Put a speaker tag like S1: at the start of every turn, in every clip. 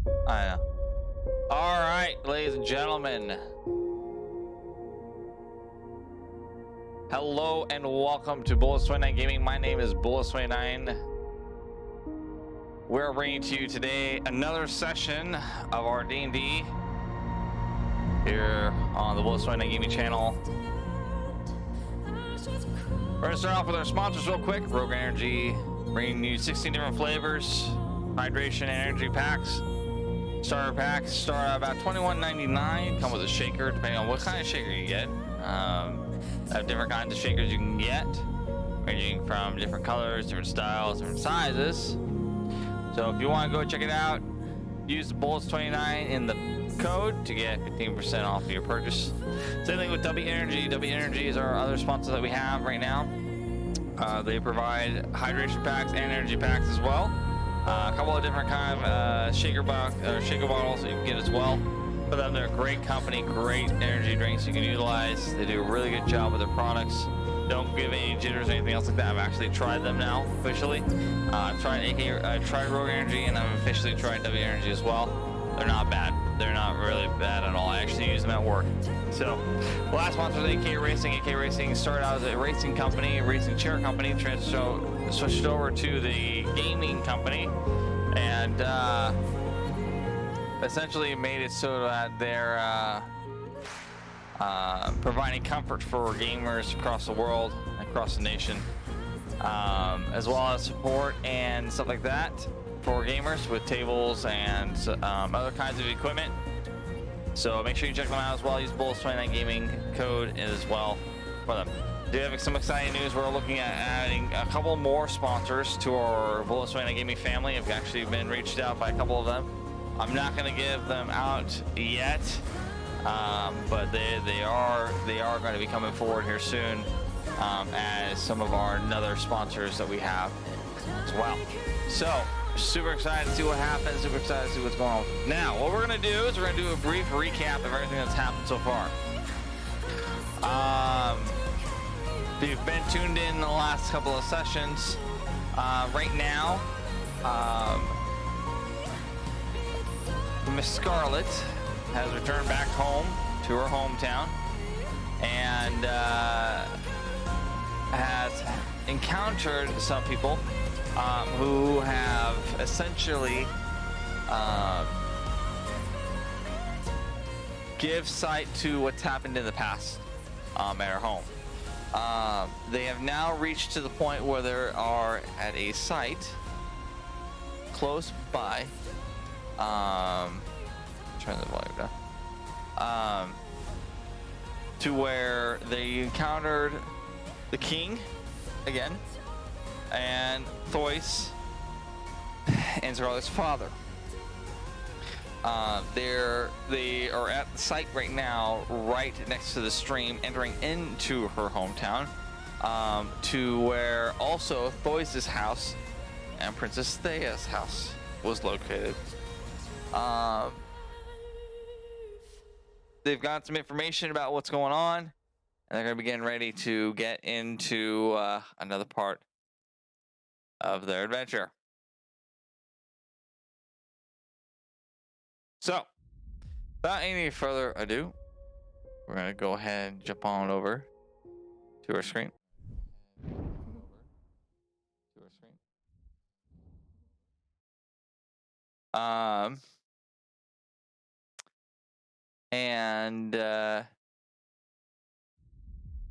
S1: I know. All right, ladies and gentlemen. Hello and welcome to Bullet29 Gaming. My name is Bullet29. We're bringing to you today another session of our D&D here on the Bullet29 Gaming channel. We're going to start off with our sponsors real quick. Rogue Energy, bringing you 16 different flavors, hydration and energy packs. Starter packs start at about $21.99. Come with a shaker, depending on what kind of shaker you get. Have different kinds of shakers you can get, ranging from different colors, different styles, different sizes. So if you want to go check it out, use the Bullets29 in the code to get 15% off of your purchase. Same thing with W Energy. W Energy is our other sponsor that we have right now. They provide hydration packs and energy packs as well. A couple of different kind of shaker bottles that you can get as well. For them, they're a great company, great energy drinks you can utilize. They do a really good job with their products. Don't give any jitters or anything else like that. I've actually tried them now officially. I've tried Rogue Energy, and I've officially tried W Energy as well. They're not bad. They're not really bad at all. I actually use them at work. So, the last sponsor was AK Racing. AK Racing started out as a racing company, a racing chair company, switched over to the gaming company, and essentially made it so that they're providing comfort for gamers across the world, across the nation, as well as support and stuff like that for gamers with tables and other kinds of equipment. So make sure you check them out as well. Use Bulls29 Gaming code as well for them. We have some exciting news. We're looking at adding a couple more sponsors to our Bulls29 Gaming family. I've actually been reached out by a couple of them. I'm not going to give them out yet, but they are going to be coming forward here soon as some of our other sponsors that we have as well. So super excited to see what happens. Super excited to see what's going on. Now, what we're going to do is we're going to do a brief recap of everything that's happened so far. If you've been tuned in the last couple of sessions, right now, Miss Scarlet has returned back home to her hometown and has encountered some people who have essentially give sight to what's happened in the past at her home. They have now reached to the point where they are at a site close by. Turn the volume down. To where they encountered the king again, and Thois and Scarlet's father. They are at the site right now, right next to the stream, entering into her hometown, to where also Thois' house and Princess Thea's house was located. They've got some information about what's going on, and they're going to be getting ready to get into another part of their adventure. So, without any further ado, we're going to go ahead and jump on over to our screen.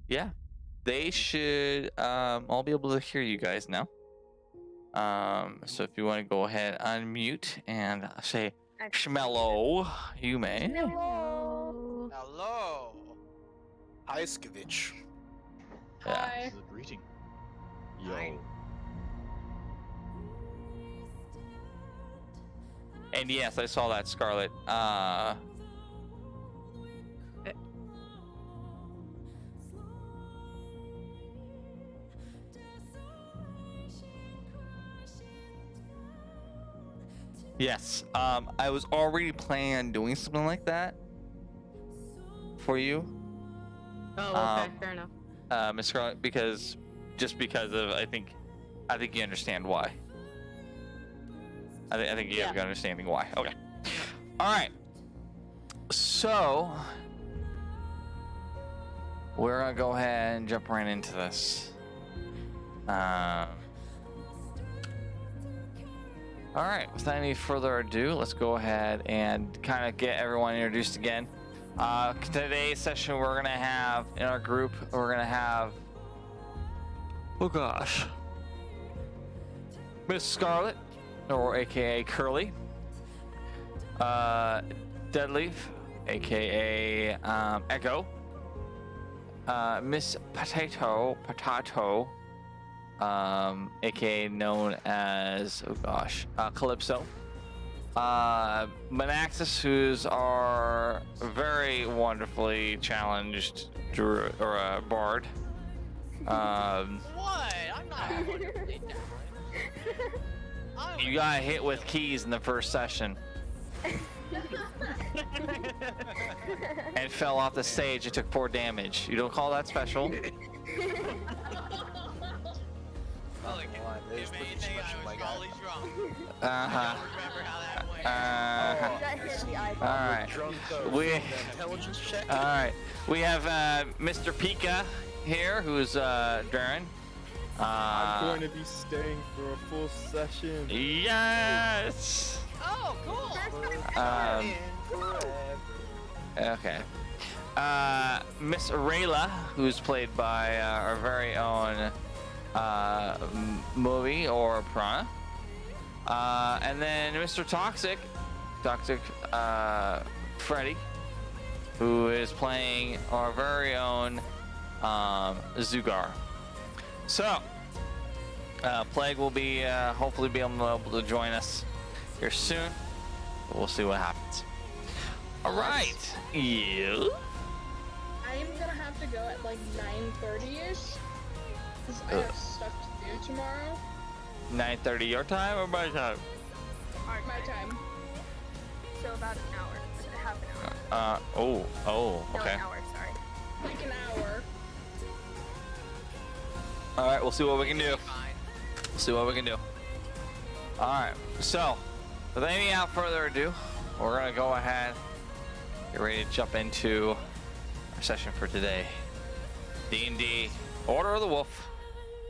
S1: Yeah, they should all be able to hear you guys now. So if you want to go ahead, unmute and say Shmello, you may.
S2: Hello.
S3: Hello. Hi, Skivich.
S2: Hi.
S4: This is a greeting.
S3: Hi.
S1: And yes, I saw that, Scarlet. Yes, I was already planning on doing something like that for you.
S2: Oh, okay, fair enough.
S1: Miss Scarlet, because of I think you understand why. I think you have a good understanding why. Okay. All right. So we're gonna go ahead and jump right into this. All right, without any further ado, let's go ahead and kind of get everyone introduced again. Today's session, we're gonna have in our group, oh gosh, Miss Scarlet, or AKA Curly, Deadleaf, AKA Echo, Miss Potato, aka known as Calypso, Manaxis, who's our very wonderfully challenged bard.
S3: What? I'm not wonderfully different.
S1: You got hit with keys in the first session and fell off the stage and took 4 damage. You don't call that special?
S3: Well, give me anything, I was probably drunk.
S1: Uh-huh.
S3: I don't remember how that went.
S2: You got hit in the eyeball.
S1: All right.
S3: Drunk though. Intelligence check.
S1: All right. We have Mr. Pika here, who's Darren.
S4: I'm going to be staying for a full session.
S1: Yes.
S3: Oh, cool.
S1: Okay. Miss Rayla, who's played by our very own Movie or Piranha. And then Mr. Toxic Freddy, who is playing our very own Zugar. So, Plague will be hopefully be able to join us here soon. We'll see what happens. All right. You.
S2: I'm gonna have to go at like 9:30ish. Because I have stuff to do tomorrow.
S1: 9:30 your time or my time?
S2: My time.
S5: So about an hour, half an hour.
S1: Oh,
S5: No,
S1: okay.
S5: an hour, sorry.
S2: Like an hour.
S1: All right, we'll see what we can do.
S3: Fine.
S1: We'll see what we can do. All right, so without any further ado, we're gonna go ahead, get ready to jump into our session for today. D&D Order of the Wolf,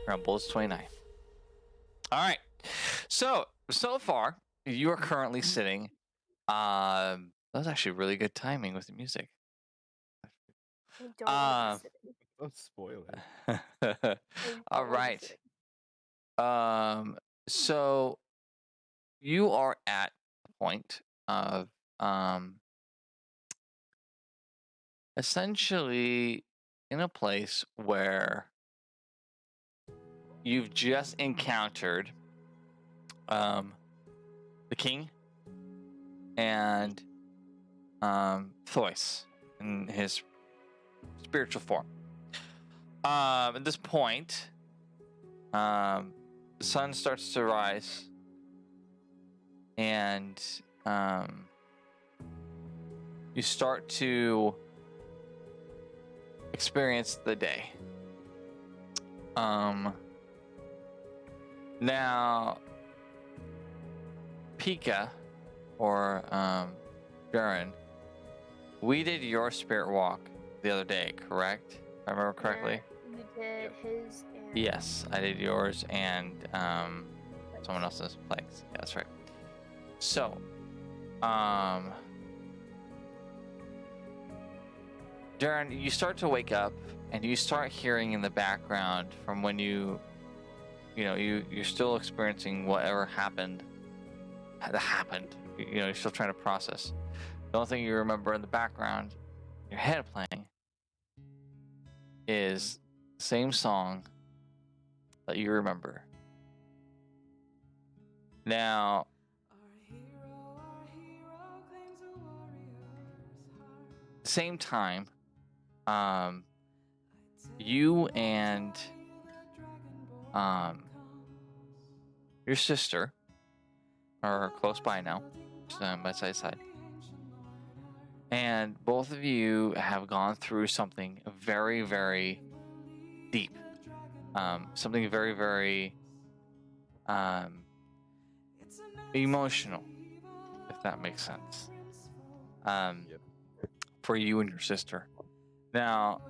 S1: around Bullets 29. All right, so far you are currently sitting. That was actually really good timing with the music.
S5: I don't want to be sitting.
S4: Don't spoil it.
S5: I don't
S1: All
S5: wanna be
S1: right.
S5: sitting.
S1: So you are at the point of essentially in a place where you've just encountered the king and Thois in his spiritual form. At this point, the sun starts to rise, and you start to experience the day. Now, Pika, or Darren, we did your spirit walk the other day, correct? If I remember correctly.
S5: You did his and
S1: Yes, I did yours and someone else's Plagues. Yeah, that's right. So, Darren, you start to wake up and you start hearing in the background from when you're still experiencing whatever happened. You're still trying to process. The only thing you remember in the background, your head playing, is the same song that you remember. Now, same time, you and your sister are close by now, by side, and both of you have gone through something very, very deep, something very, very emotional, if that makes sense.
S4: Yep.
S1: for you and your sister. Now,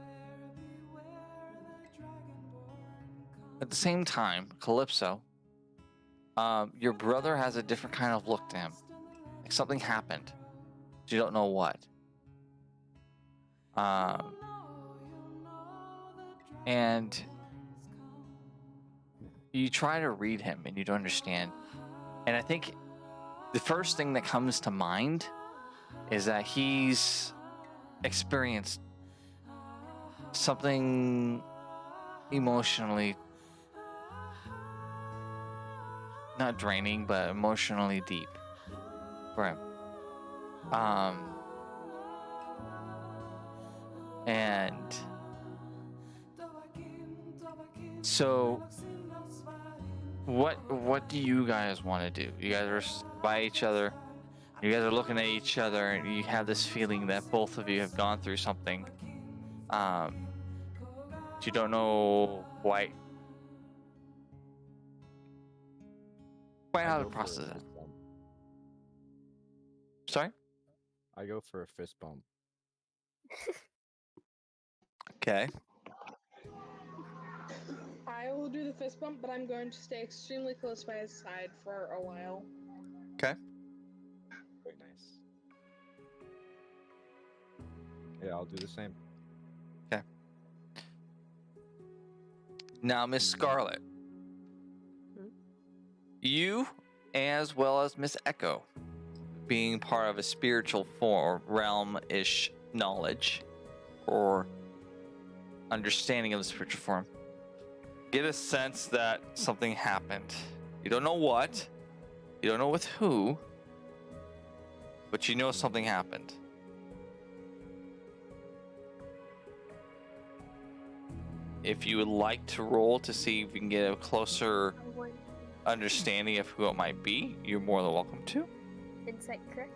S1: at the same time, Calypso, your brother has a different kind of look to him. Like something happened. You don't know what. And you try to read him and you don't understand. And I think the first thing that comes to mind is that he's experienced something emotionally not draining, but emotionally deep for him. And so what do you guys want to do? You guys are by each other. You guys are looking at each other, and you have this feeling that both of you have gone through something. You don't know quite how to process it. Sorry?
S4: I go for a fist bump.
S1: Okay.
S2: I will do the fist bump, but I'm going to stay extremely close by his side for a while.
S1: Okay.
S4: Very nice. Yeah, I'll do the same.
S1: Okay. Now, Miss Scarlet, you, as well as Miss Echo, being part of a spiritual form, realm-ish knowledge or understanding of the spiritual form, get a sense that something happened. You don't know what, you don't know with who, but you know something happened. If you would like to roll to see if you can get a closer understanding of who it might be, you're more than welcome to.
S5: Insight, correct?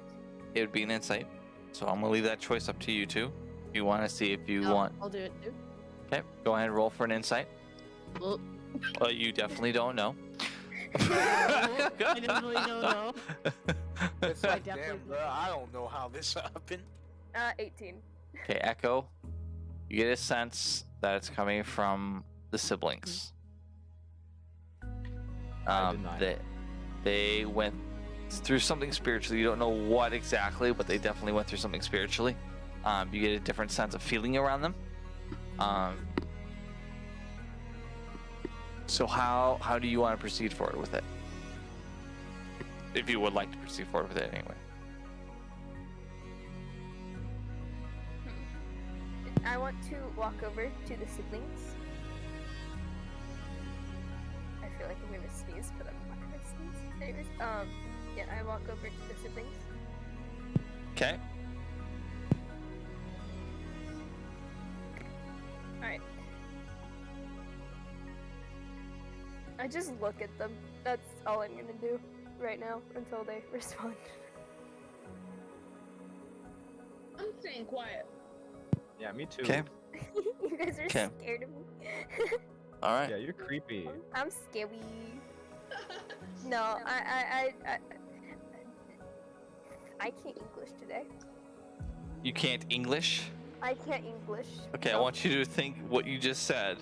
S1: It would be an insight. So I'm gonna leave that choice up to you two. If you want to see if you want.
S6: I'll do it too.
S1: Okay, go ahead and roll for an insight.
S6: Well,
S1: Well, you definitely don't know.
S6: I definitely don't know.
S3: It's
S6: I
S3: like, damn,
S6: definitely-
S3: bro, I don't know how this happened.
S5: 18.
S1: Okay, Echo, you get a sense that it's coming from the siblings.
S4: I deny it.
S1: They went through something spiritually. You don't know what exactly, but they definitely went through something spiritually. You get a different sense of feeling around them. So how do you want to proceed forward with it? If you would like to proceed forward with it anyway.
S5: I want to walk over to the siblings. I feel like I'm gonna sneeze, but I'm not gonna sneeze. Anyways, yeah, I walk over to the siblings.
S1: Okay.
S5: Alright. I just look at them. That's all I'm gonna do right now until they respond.
S2: I'm staying quiet.
S4: Yeah, me too.
S1: Okay.
S5: You guys are
S1: Okay.
S5: scared of me.
S1: All right.
S4: Yeah, you're creepy.
S5: I'm scary. No, I can't English today.
S1: You can't English?
S5: I can't English.
S1: Okay, I want you to think what you just said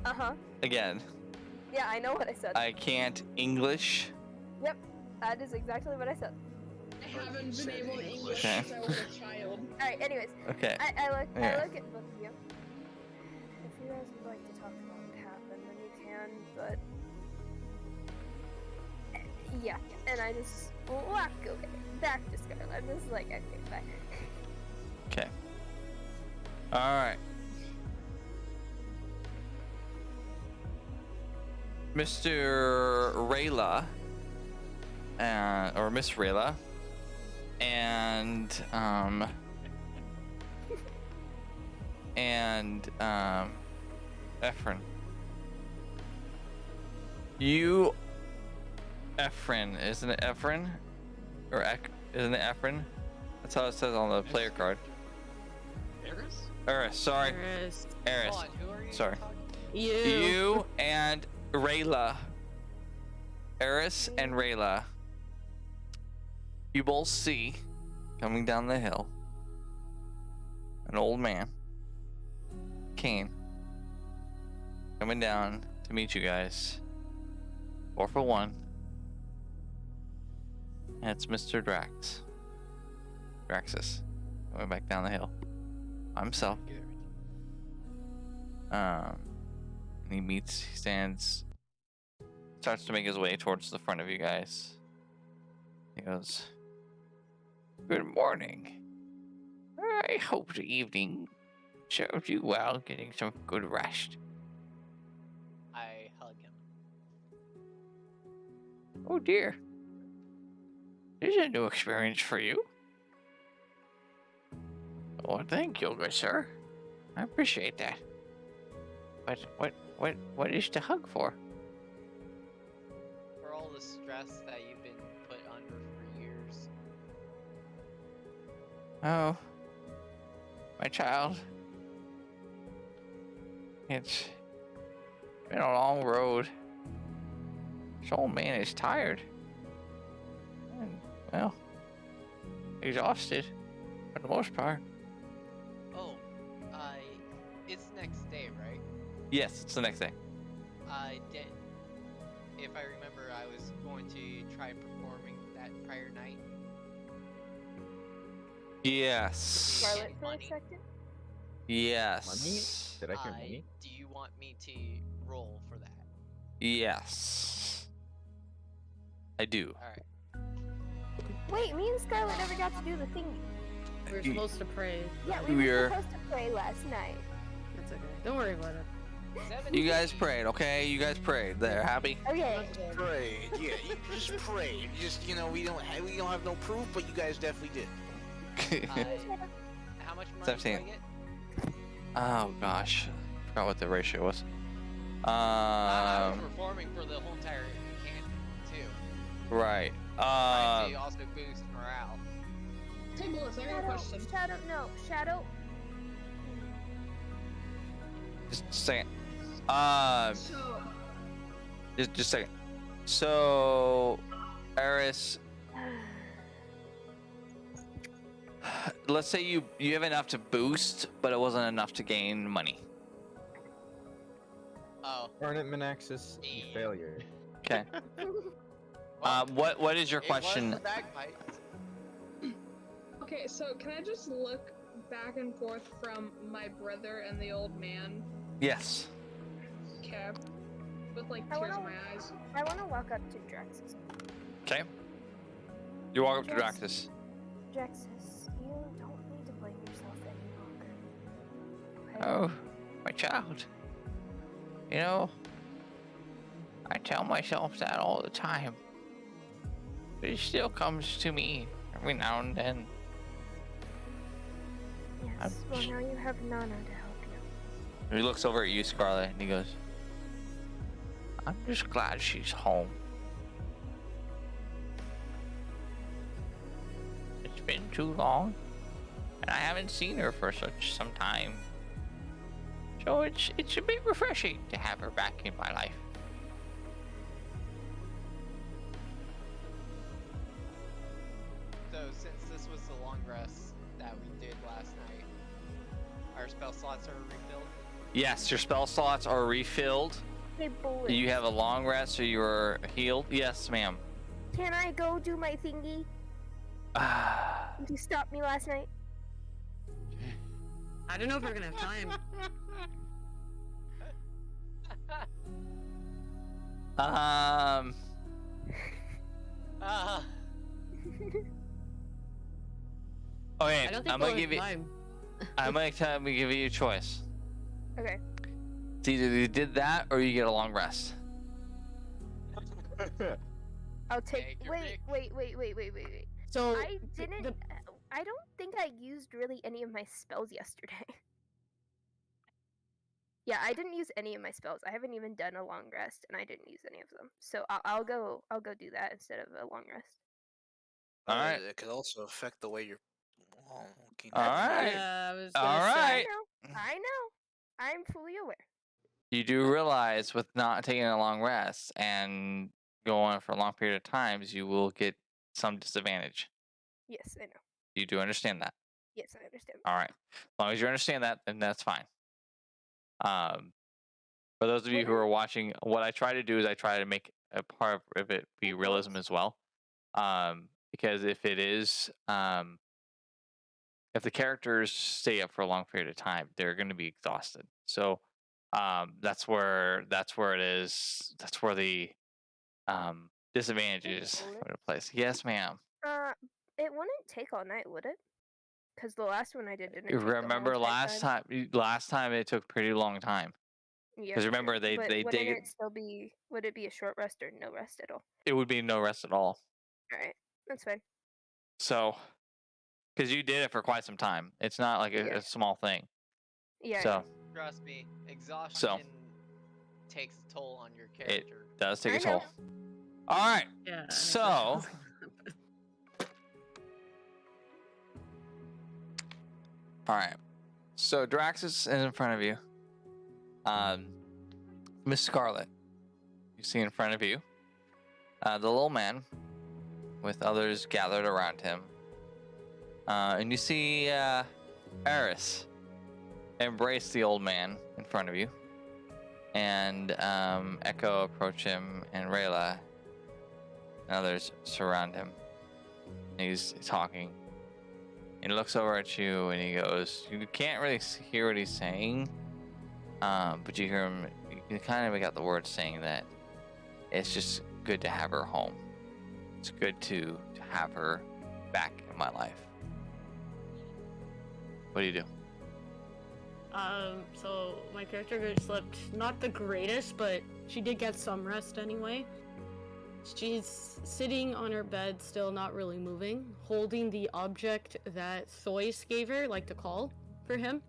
S5: Uh-huh.
S1: again.
S5: Yeah, I know what I said.
S1: I can't English.
S5: Yep, that is exactly what I said.
S2: I haven't been able to English
S1: Okay.
S2: since I was a child.
S5: Alright, anyways,
S1: Okay.
S5: I look
S1: Yeah.
S5: at both of you. If you guys would like to talk about what happened, then you can, but yeah, and I just walk away back to Scarlet. I'm just like, okay, bye.
S1: Okay. All right. Mr. Rayla, or Miss Rayla, and Efren. You, Efren, isn't it Efren? Or isn't it Efren? That's how it says on the player card. Eris, sorry.
S6: Eris.
S1: Eris. Sorry.
S6: You.
S1: You and Rayla. Eris and Rayla. You both see, coming down the hill, an old man, Kane, coming down to meet you guys. 4 for 1. And it's Mr. Draxus. Going back down the hill. By himself. And he starts to make his way towards the front of you guys. He goes, "Good morning. I hope the evening served you well, getting some good rest."
S3: I hug him.
S1: "Oh dear. This is a new experience for you." "Oh, thank you, good sir. I appreciate that. But what is the hug for?"
S3: For all the stress that you've been put under for years.
S1: "Oh, my child. It's been a long road. This old man is tired. And, well, exhausted for the most part."
S3: Oh, it's next day, right?
S1: Yes, it's the next day.
S3: I did. If I remember, I was going to try performing that prior night.
S1: Yes.
S5: Scarlet for a
S3: Money.
S5: second.
S1: Yes.
S4: Did I hear money?
S3: Do you want me to roll for that?
S1: Yes. I do.
S3: Alright.
S5: Wait, me and Scarlet never got to do the thing.
S6: We're supposed to pray.
S5: Yeah, we
S1: We're-
S5: were supposed to pray last night.
S6: That's okay. Don't worry about it.
S1: You guys prayed, okay? You guys prayed. There, happy?
S5: Okay.
S7: Prayed, yeah, you just prayed. Just we don't have no proof, but you guys definitely did.
S3: How much money
S1: 17.
S3: do I get?
S1: Oh gosh, forgot what the ratio was.
S3: I was performing for the whole entire campaign too.
S1: Right.
S3: Trying to also boost morale.
S2: Hey, Melissa, I got a question.
S5: Shadow.
S1: Just a second.
S2: So,
S1: Just a second. So, Eris, let's say you have enough to boost, but it wasn't enough to gain money.
S3: Oh.
S4: Garnet Manaxis, you
S3: Yeah.
S4: failure.
S1: Okay.
S3: Well,
S1: What is your
S3: it was
S1: question?
S3: the bagpipes.
S2: okay, so can I just look back and forth from my brother and the old man,
S1: Yes.
S2: Kev, with like
S5: I
S2: tears in
S5: wanna-
S2: my eyes?
S5: I want to walk up to Draxus.
S1: Okay. You walk up to
S5: Drax-
S1: Draxus.
S5: Draxus, you don't need to blame yourself any longer. Okay?
S1: Oh, my child. You know, I tell myself that all the time. But it still comes to me every now and then.
S5: Yes. Well, now you have Nana to help you.
S1: He looks over at you, Scarlet, and he goes, "I'm just glad she's home. It's been too long, and I haven't seen her for some time. So it's a bit refreshing to have her back in my life."
S3: So since this was the long rest that we did last night, our spell slots are refilled.
S1: Yes, your spell slots are refilled.
S5: Hey, bullet.
S1: You have a long rest, or you are healed. Yes, ma'am.
S5: Can I go do my thingy? Did you stop me last night?
S6: I don't know if we're gonna have time.
S3: Ah,
S1: Okay,
S6: I don't think
S1: I'm
S6: we'll
S1: gonna
S6: have
S1: give you.
S6: time.
S1: I'm gonna give you a choice.
S5: Okay.
S1: It's either you did that or you get a long rest.
S5: I'll take.
S3: Take your
S5: Wait.
S6: So
S5: I didn't.
S6: the-
S5: I don't think I used really any of my spells yesterday. Yeah, I didn't use any of my spells. I haven't even done a long rest, and I didn't use any of them. So I'll go do that instead of a long rest.
S1: All right.
S7: It could also affect the way you're. Oh, okay.
S1: All right.
S6: Yeah, I was
S1: All
S6: gonna say.
S1: right.
S5: I know. I'm fully aware.
S1: You do realize with not taking a long rest and going for a long period of times, you will get some disadvantage.
S5: Yes, I know.
S1: You do understand that.
S5: Yes, I understand.
S1: All right. As long as you understand that, then that's fine. For those of you who are watching, what I try to do is I try to make a part of it be realism as well. Because if it is, if the characters stay up for a long period of time, they're going to be exhausted. So, that's where it is. That's where the disadvantages come into place. Yes, ma'am.
S5: It wouldn't take all night, would it? Because the last one I did didn't
S1: You
S5: take the whole
S1: remember
S5: entire
S1: last time? Last time it took a pretty long time.
S5: Yeah.
S1: Because remember they
S5: but
S1: dig
S5: wouldn't
S1: it.
S5: it still be? Would it be a short rest or no rest at all?
S1: It would be no rest at all.
S5: All right, that's fine.
S1: So, because you did it for quite some time, it's not like a small thing.
S5: Yeah.
S1: So
S3: Trust me, exhaustion takes a toll on your
S1: it
S3: character.
S1: does take
S5: I
S1: a toll.
S5: know.
S1: All right.
S6: Yeah. I knew
S1: So,
S6: that was gonna happen.
S1: all right. So Draxus is in front of you. Miss Scarlet, you see in front of you, the little man with others gathered around him. And you see Eris embrace the old man in front of you. And Echo approach him, and Rayla and others surround him. He's talking. And he looks over at you and he goes, you can't really hear what he's saying, but you hear him, you can kind of make out the words saying that it's just good to have her home. It's good to have her back in my life. What do you do?
S6: So my character slept not the greatest, but she did get some rest anyway. She's sitting on her bed, still not really moving, holding the object that Thois gave her, like to call for him.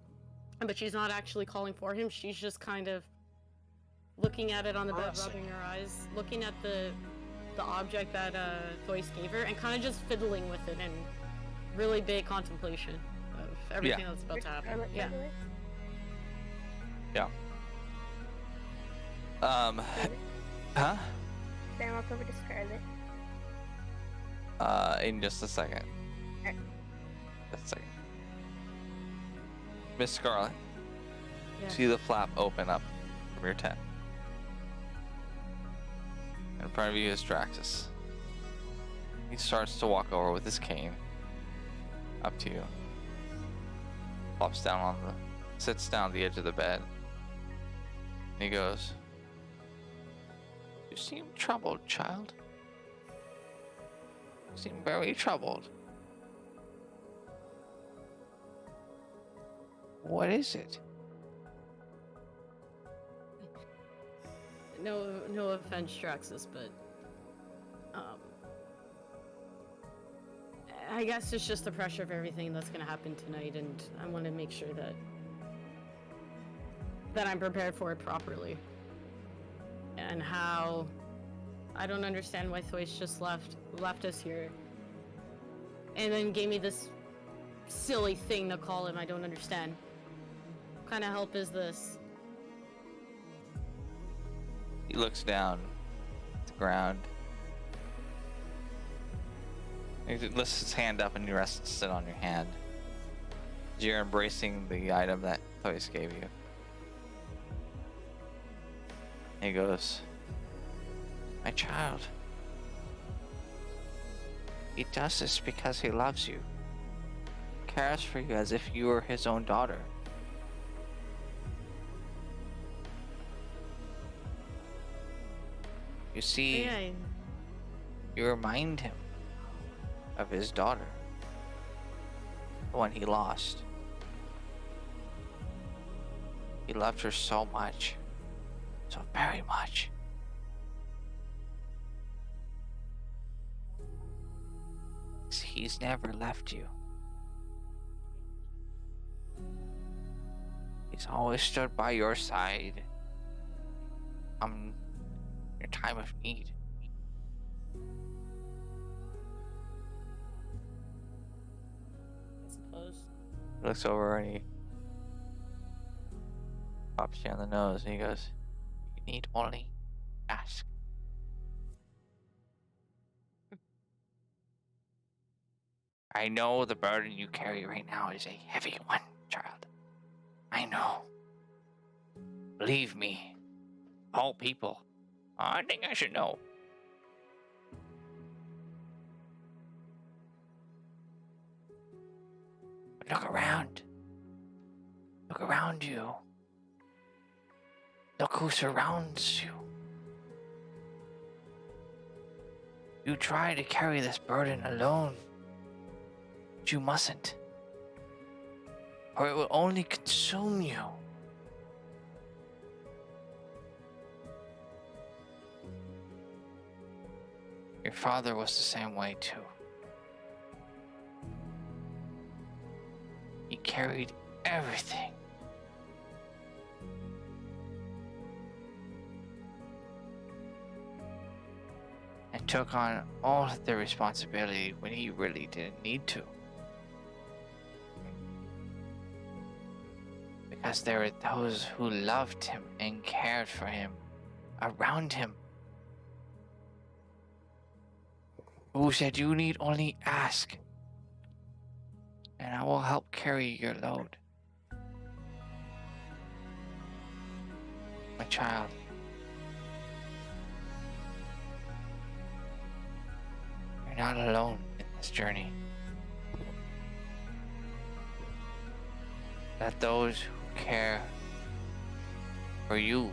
S6: But she's not actually calling for him. She's just kind of looking at it on the bed, rubbing her eyes, looking at the object that Thois gave her, and kind of just fiddling with it in really big contemplation of everything that's about to happen.
S5: Scarlet, by
S6: Yeah.
S5: the way?
S1: Yeah. Huh?
S5: Can I walk over to Scarlet?
S1: In just a second.
S5: Alright.
S1: Just a second. Miss Scarlet,
S6: Yeah.
S1: see the flap open up from your tent. In front of you is Draxus. He starts to walk over with his cane up to you. Flops down sits down on the edge of the bed. And he goes, "You seem troubled, child. You seem very troubled. What is it?"
S6: No offense, Draxus, but I guess it's just the pressure of everything that's gonna happen tonight, and I want to make sure that I'm prepared for it properly. And how I don't understand why Thois just left us here, and then gave me this silly thing to call him. I don't understand. What kind of help is this?
S1: He looks down at the ground. He lifts his hand up and he rests it on your hand. You're embracing the item that Thois gave you. He goes, "My child, he does this because he loves you. Cares for you as if you were his own daughter. You see,
S6: Yeah,
S1: you remind him of his daughter, the one he lost. He loved her so much, so very much. He's never left you. He's always stood by your side in your time of need.
S6: I suppose.
S1: He looks over and he pops you on the nose and he goes, "You need only ask." I know the burden you carry right now is a heavy one, child. I know. Believe me, all people. I think I should know. But look around. Look around you. Look who surrounds you. You try to carry this burden alone, but you mustn't, or it will only consume you. Your father was the same way too. He carried everything. And took on all of the responsibility when he really didn't need to. Because there were those who loved him and cared for him around him. Who said you need only ask, and I will help carry your load. My child. You're not alone in this journey. Let those who care for you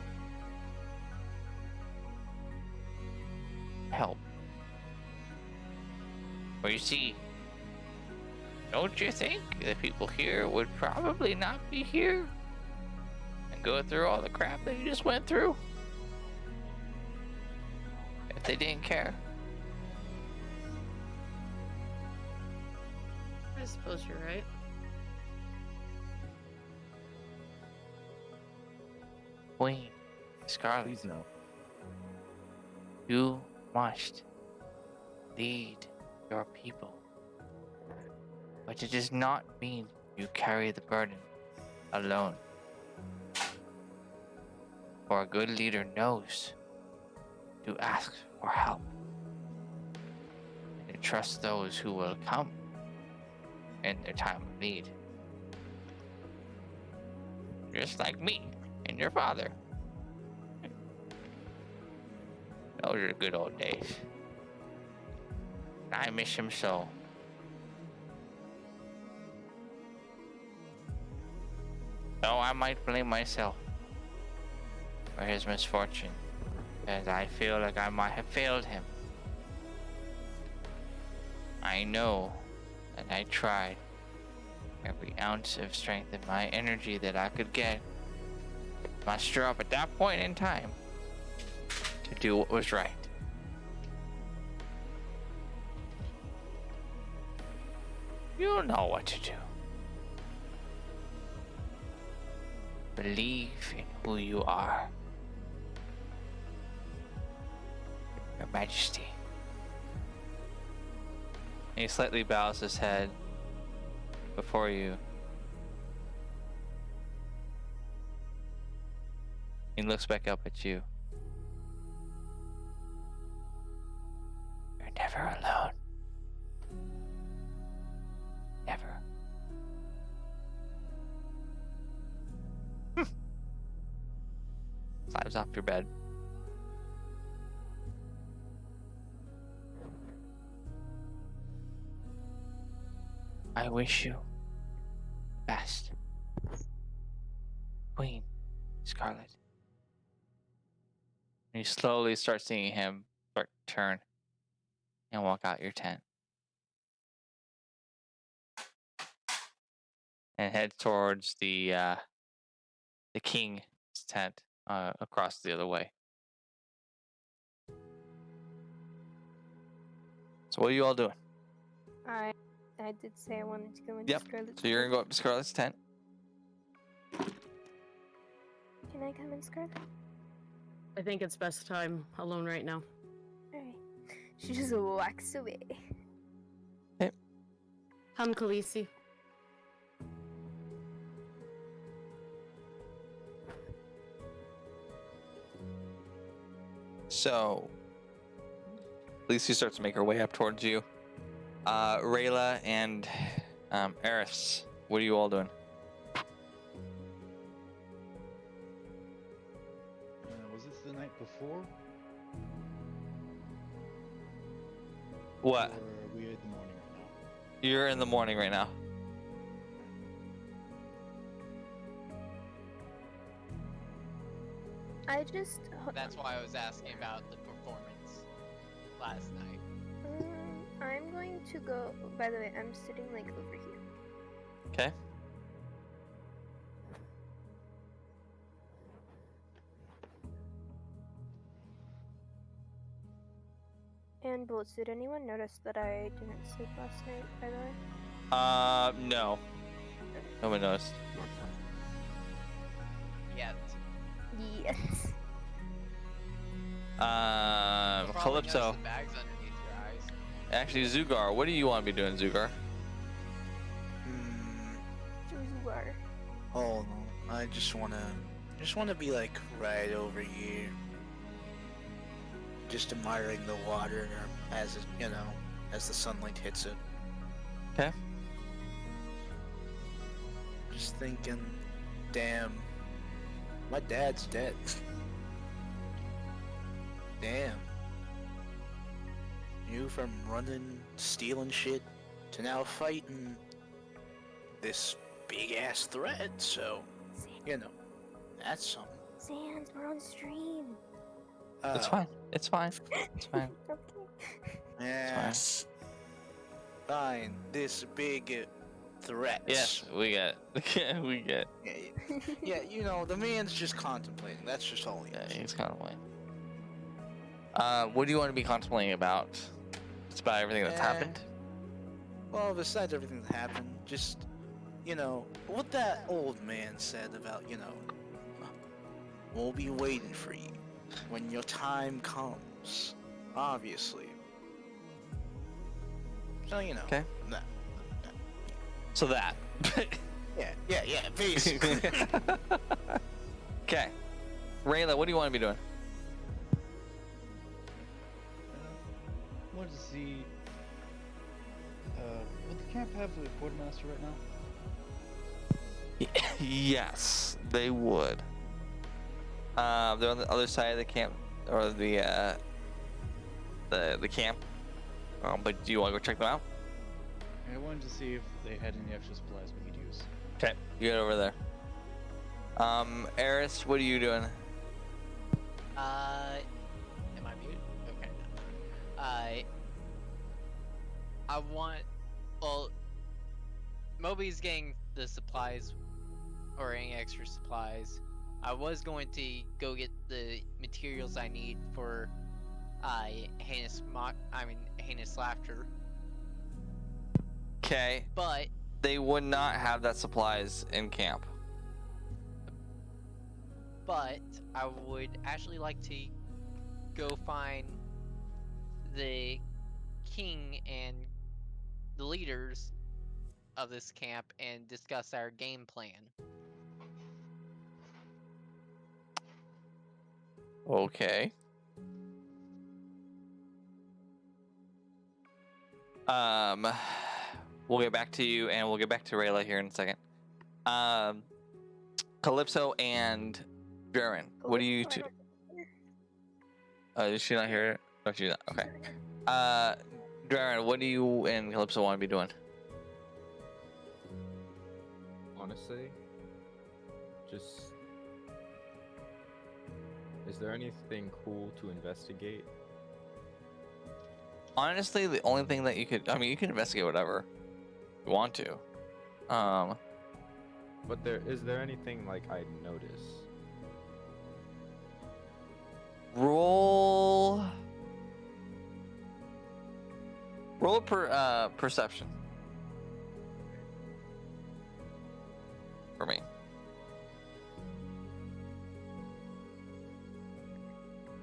S1: help. For you see, don't you think the people here would probably not be here and go through all the crap that you just went through if they didn't care?
S6: I suppose you're right.
S1: Queen Scarlet,
S4: Please no.
S1: you must lead your people. But it does not mean you carry the burden alone. For a good leader knows to ask for help and to trust those who will come in their time of need. Just like me and your father. Those are the good old days. I miss him so. Though I might blame myself for his misfortune, as I feel like I might have failed him. I know that I tried every ounce of strength and my energy that I could get, muster up at that point in time to do what was right. You know what to do. Believe in who you are, Your Majesty. And he slightly bows his head before you. He looks back up at you. You're never alone. Never. Climbs off your bed. I wish you the best, Queen Scarlet. And you slowly start seeing him start to turn and walk out your tent. And head towards the king's tent across the other way. So what are you all doing?
S5: I did say I wanted to go into
S1: Yep.
S5: Scarlet's
S1: So you're
S5: tent.
S1: gonna go up to Scarlet's tent.
S5: Can I come in, Scarlet?
S6: I think it's best time alone right now.
S5: Alright. She just walks away.
S6: Come, Khaleesi.
S1: So Lacey starts to make her way up towards you. Rayla and Eris, what are you all doing?
S8: Was this the night before?
S1: What?
S8: Or are we in the morning right now?
S1: You're in the morning right now.
S5: I just.
S3: That's why I was asking about the performance last night.
S5: I'm going to go. By the way, I'm sitting like over here.
S1: Okay.
S5: And Bolts, did anyone notice that I didn't sleep last night, by the way?
S1: No. No one noticed.
S3: Yet.
S5: Yes.
S3: You'll probably
S1: Calypso.
S3: notice the bags underneath your eyes.
S1: Actually, Zugar, what do you want to be doing, Zugar?
S5: Zuzuar.
S7: Oh no, I just wanna be like right over here, just admiring the water as it, as the sunlight hits it.
S1: Okay.
S7: Just thinking, damn, my dad's dead. Damn. You from running, stealing shit, to now fighting this big ass threat, so, that's something.
S5: Sans, we're on stream.
S1: It's fine. It's fine. It's fine.
S5: Okay.
S7: Yes. Fine. This big threat.
S1: Yes, we get. We get.
S7: Yeah, the man's just contemplating. That's just all he
S1: Yeah,
S7: is.
S1: he's contemplating. What do you want to be contemplating about? It's about everything that's happened.
S7: Well, besides everything that happened, just, what that old man said about, we'll be waiting for you when your time comes, obviously. So,
S1: Okay.
S7: That.
S1: So that.
S7: Yeah, basically.
S1: Okay. Rayla, what do you want to be doing?
S8: Wanted to see. Would the camp have the quartermaster right now?
S1: Yes, they would. They're on the other side of the camp, or the camp. But do you want to go check them out?
S8: I wanted to see if they had any extra supplies we could use.
S1: Okay, you get over there. Eris, what are you doing?
S3: Am I muted? Okay. I want. Well, Moby's getting the supplies, or any extra supplies. I was going to go get the materials I need for, heinous laughter.
S1: Okay,
S3: But
S1: they would not have that supplies in camp.
S3: I would actually like to go find the king and the leaders of this camp and discuss our game plan.
S1: Okay. We'll get back to you, and we'll get back to Rayla here in a second. Calypso and Jaren, what do you two? Is she not here? No, she's not. Okay. Jaren, what do you and Calypso want to be doing?
S4: Honestly, just is there anything cool to investigate?
S1: Honestly, the only thing that you could, you can investigate whatever you want to.
S4: But is there anything like I'd notice?
S1: Roll perception for me.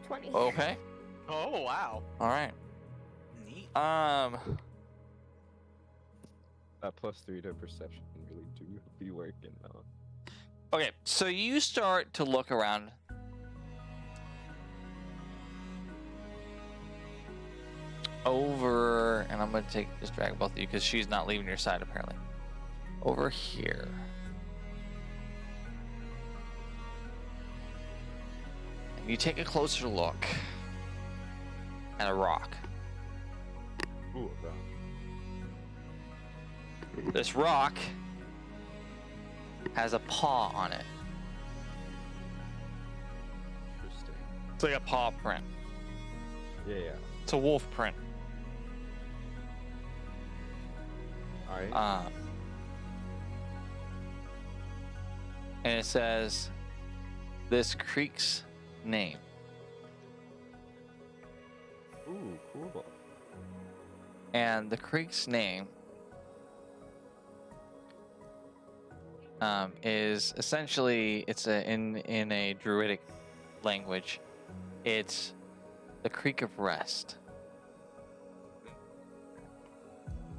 S5: 20.
S1: Okay.
S3: Oh wow!
S1: All right.
S7: Neat.
S4: That +3 to perception can really do be working though.
S1: Okay, so you start to look around. over, and I'm gonna just drag both of you because she's not leaving your side apparently. Over here. And you take a closer look at a rock.
S4: Ooh, bro.
S1: This rock has a paw on it.
S4: Interesting.
S1: It's like a paw print.
S4: Yeah, yeah.
S1: It's a wolf print.
S4: Alright.
S1: And it says this creek's name.
S4: Ooh, cool.
S1: And the creek's name is essentially, it's in a druidic language, it's the Creek of Rest.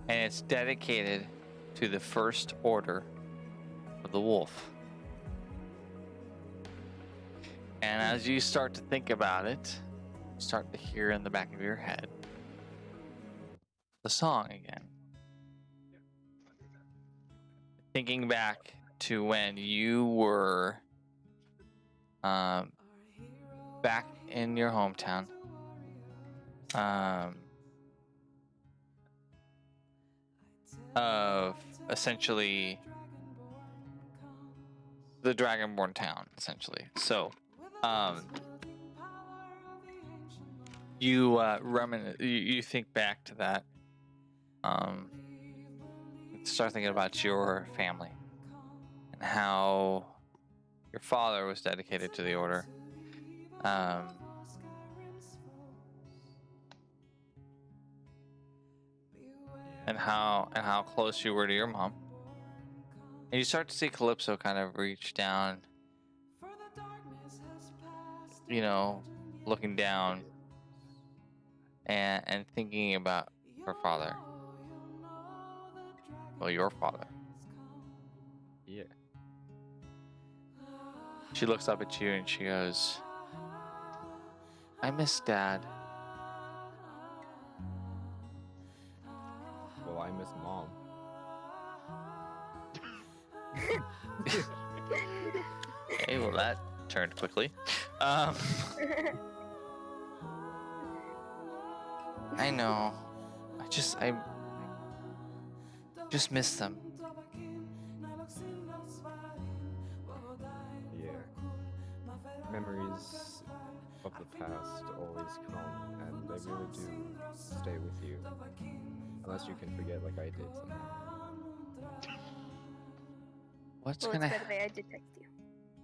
S1: And it's dedicated to the first order of the wolf. And as you start to think about it, you start to hear in the back of your head the song again. Thinking back to when you were back in your hometown, of essentially the Dragonborn town, essentially. So, you you think back to that. Start thinking about your family and how your father was dedicated to the order. And how close you were to your mom. And you start to see Calypso kind of reach down, you know, looking down and thinking about her father. Well, your father.
S4: Yeah.
S1: She looks up at you and she goes, I miss Dad.
S4: Well, I miss Mom.
S1: Okay, well that turned quickly. I know. I just miss them.
S4: Yeah. Memories of the past always come, and they really do stay with you. Unless you can forget like I did somehow.
S1: What's
S5: Well,
S1: gonna
S5: it's better I did text you.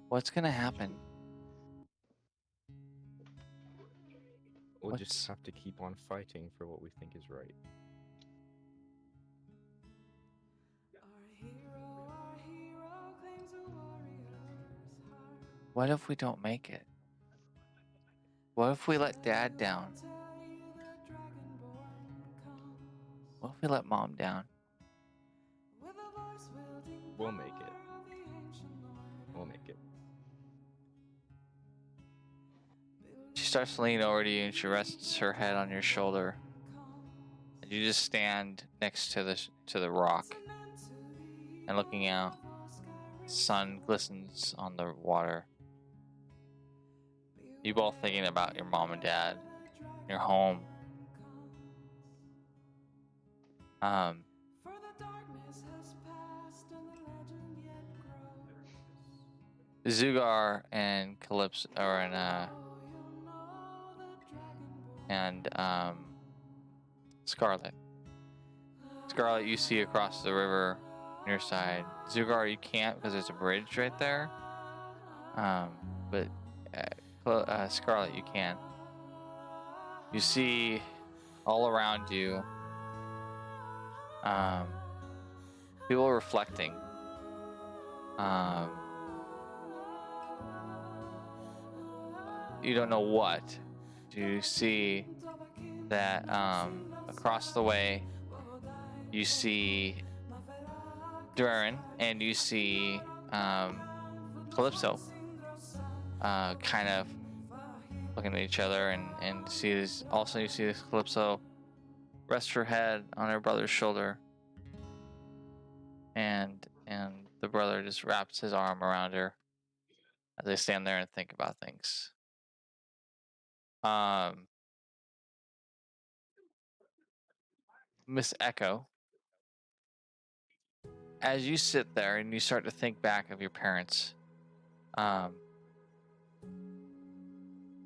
S1: What's gonna happen?
S4: We'll
S1: What's-
S4: just have to keep on fighting for what we think is right.
S1: What if we don't make it? What if we let Dad down? What if we let Mom down?
S4: We'll make it. We'll make it.
S1: She starts to lean over to you and she rests her head on your shoulder. And you just stand next to the rock and looking out. Sun glistens on the water. You both thinking about your mom and dad, your home. Zugar and Calypso are in Scarlet. Scarlet, you see across the river on your side. Zugar, you can't because there's a bridge right there. But Scarlet, you can. You see all around you people reflecting. You don't know what. You see that across the way you see Durin and you see Calypso kind of looking at each other and see this. Also you see this Calypso rest her head on her brother's shoulder, and the brother just wraps his arm around her as they stand there and think about things. Miss Echo, as you sit there and you start to think back of your parents, how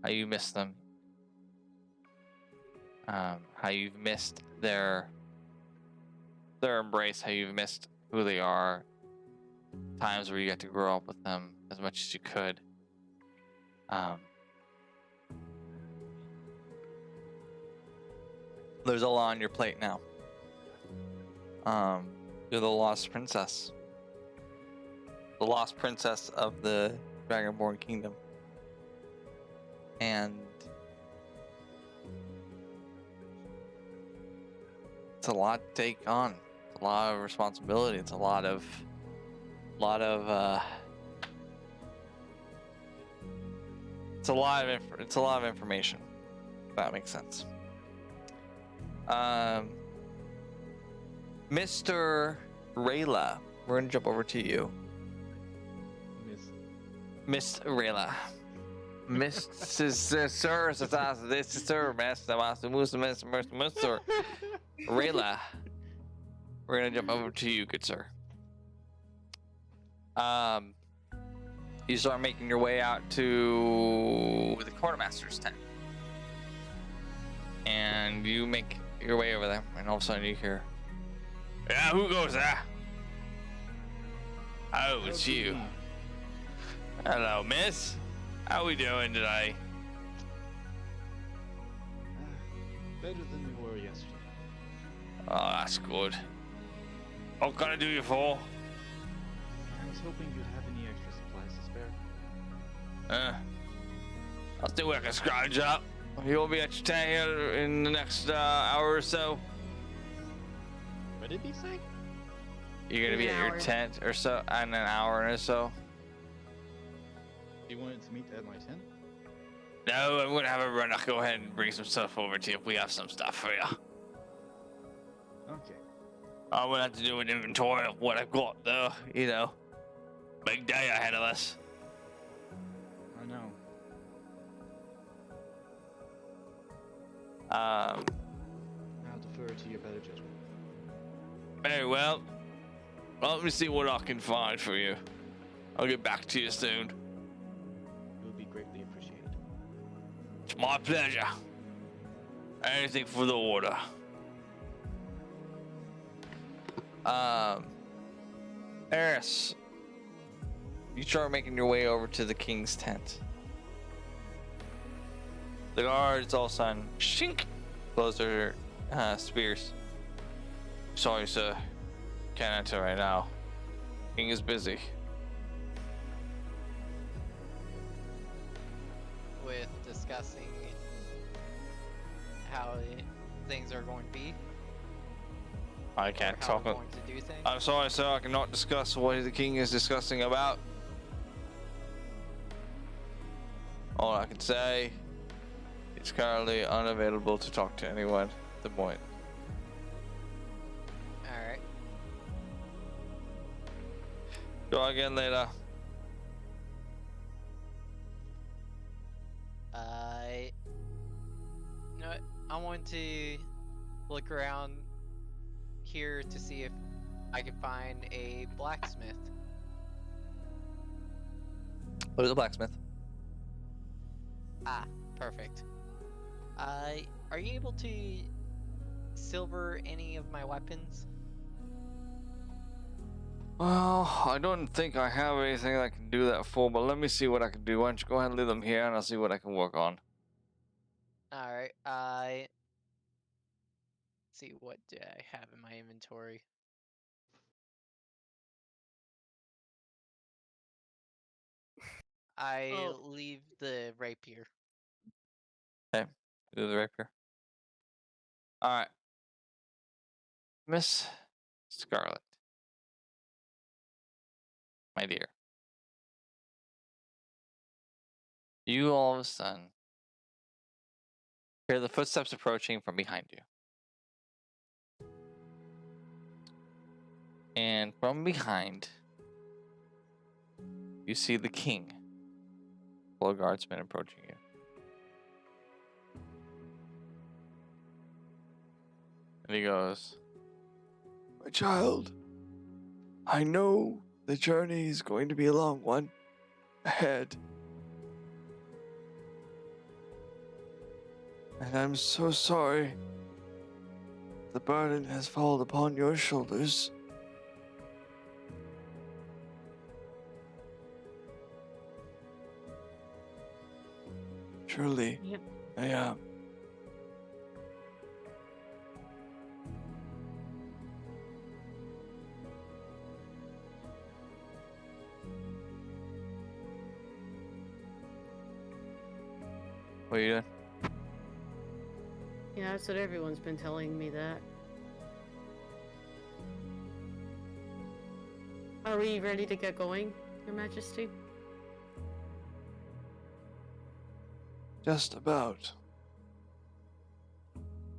S1: you miss them, how you've missed their embrace, how you've missed who they are, times where you got to grow up with them as much as you could. There's a lot on your plate now. You're the lost princess. The lost princess of the Dragonborn Kingdom. And it's a lot to take on. It's a lot of responsibility. It's a lot of it's a lot of information. If that makes sense. Mr. Rayla, we're gonna jump over to you. Miss Rayla. Mr. Rayla. We're gonna jump over to you, good sir. You start making your way out to the quartermaster's tent. And you make your way over there, and all of a sudden you hear, "Yeah, who goes there?" "Oh, it's you. Hello, miss. How we doing today?"
S8: Better than we were yesterday.
S1: "Oh, that's good. What can I do you for?"
S8: I was hoping you'd have any extra supplies to spare.
S1: I'll see what I can scrounge up. You'll be at your tent here in the next hour or so.
S8: What did he say?
S1: You're gonna be at your tent or so in an hour or so.
S8: You wanted to meet at my tent?
S1: No, I'm gonna have a run. I'll go ahead and bring some stuff over to you if we have some stuff for you.
S8: Okay.
S1: I'm gonna have to do an inventory of what I've got though, you know. Big day ahead of us.
S8: I know. I'll defer to your better judgment.
S1: Very well. Well, let me see what I can find for you. I'll get back to you soon.
S8: It would be greatly appreciated.
S1: It's my pleasure. Anything for the order. Eris, you start making your way over to the king's tent. The guards all of a sudden shink, close their spears. Sorry, sir. Can't enter right now. King is busy.
S3: With discussing how things are going to be.
S1: I can't
S3: how
S1: talk.
S3: we're going to do things.
S1: I'm sorry, sir. I cannot discuss what the king is discussing about. All I can say, he's currently unavailable to talk to anyone at the point.
S3: Alright.
S1: Go again later.
S3: You know what? I want to look around here to see if I can find a blacksmith.
S1: There's a blacksmith.
S3: Ah, perfect. Are you able to silver any of my weapons?
S1: Well, I don't think I have anything that can do that for, but let me see what I can do. Why don't you go ahead and leave them here, and I'll see what I can work on.
S3: Alright, see, what do I have in my inventory? I leave the rapier.
S1: Okay, do the rapier. All right, Miss Scarlet, my dear. You all of a sudden hear the footsteps approaching from behind you. And from behind, you see the king, full guardsmen approaching you. And he goes, "My child, I know the journey is going to be a long one ahead. And I'm so sorry the burden has fallen upon your shoulders. Truly,
S6: Yep.
S1: I am. What are you doing?
S6: Yeah, that's what everyone's been telling me that. Are we ready to get going, Your Majesty?
S1: Just about.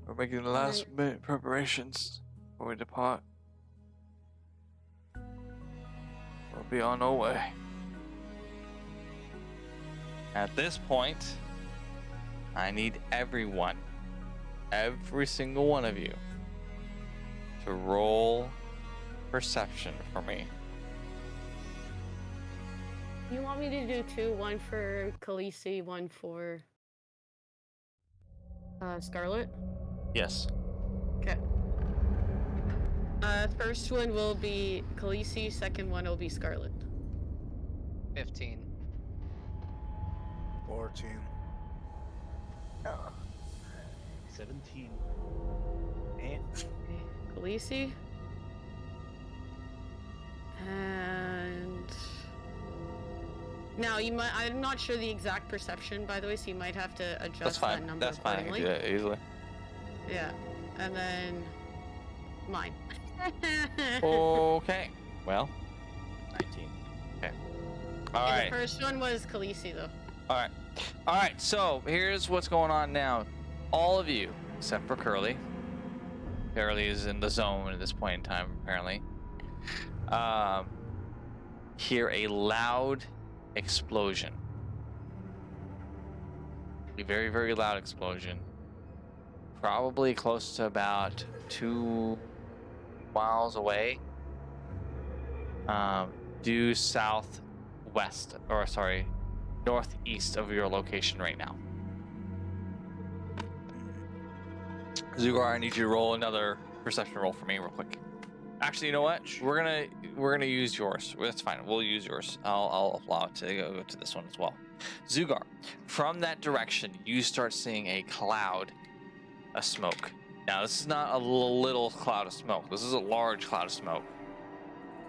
S1: We're making the last minute preparations before we depart. We'll be on our way. At this point, I need everyone, every single one of you, to roll perception for me.
S6: You want me to do two? One for Khaleesi, one for Scarlet?
S1: Yes.
S6: Okay. First one will be Khaleesi, second one will be Scarlet.
S3: 15.
S7: 14.
S8: 17.
S7: And
S6: Khaleesi. And now you might. I'm not sure the exact perception, by the way, so you might have to adjust
S1: That's fine.
S6: that number
S1: That's fine. I can
S6: accordingly.
S1: do that easily.
S6: Yeah, and then mine.
S1: Okay. Well,
S4: 19.
S1: all
S6: And
S1: right.
S6: The first one was Khaleesi, though.
S1: All right. All right. So here's what's going on now. All of you, except for Curly. Curly is in the zone at this point in time, apparently. Hear a loud explosion. A very, very loud explosion. Probably close to about 2 miles away. Due southwest, or sorry, northeast of your location right now. Zugar, I need you to roll another perception roll for me real quick. Actually, you know what? We're gonna use yours. That's fine. We'll use yours. I'll allow it to go to this one as well. Zugar, from that direction, you start seeing a cloud of smoke. Now, this is not a little cloud of smoke. This is a large cloud of smoke.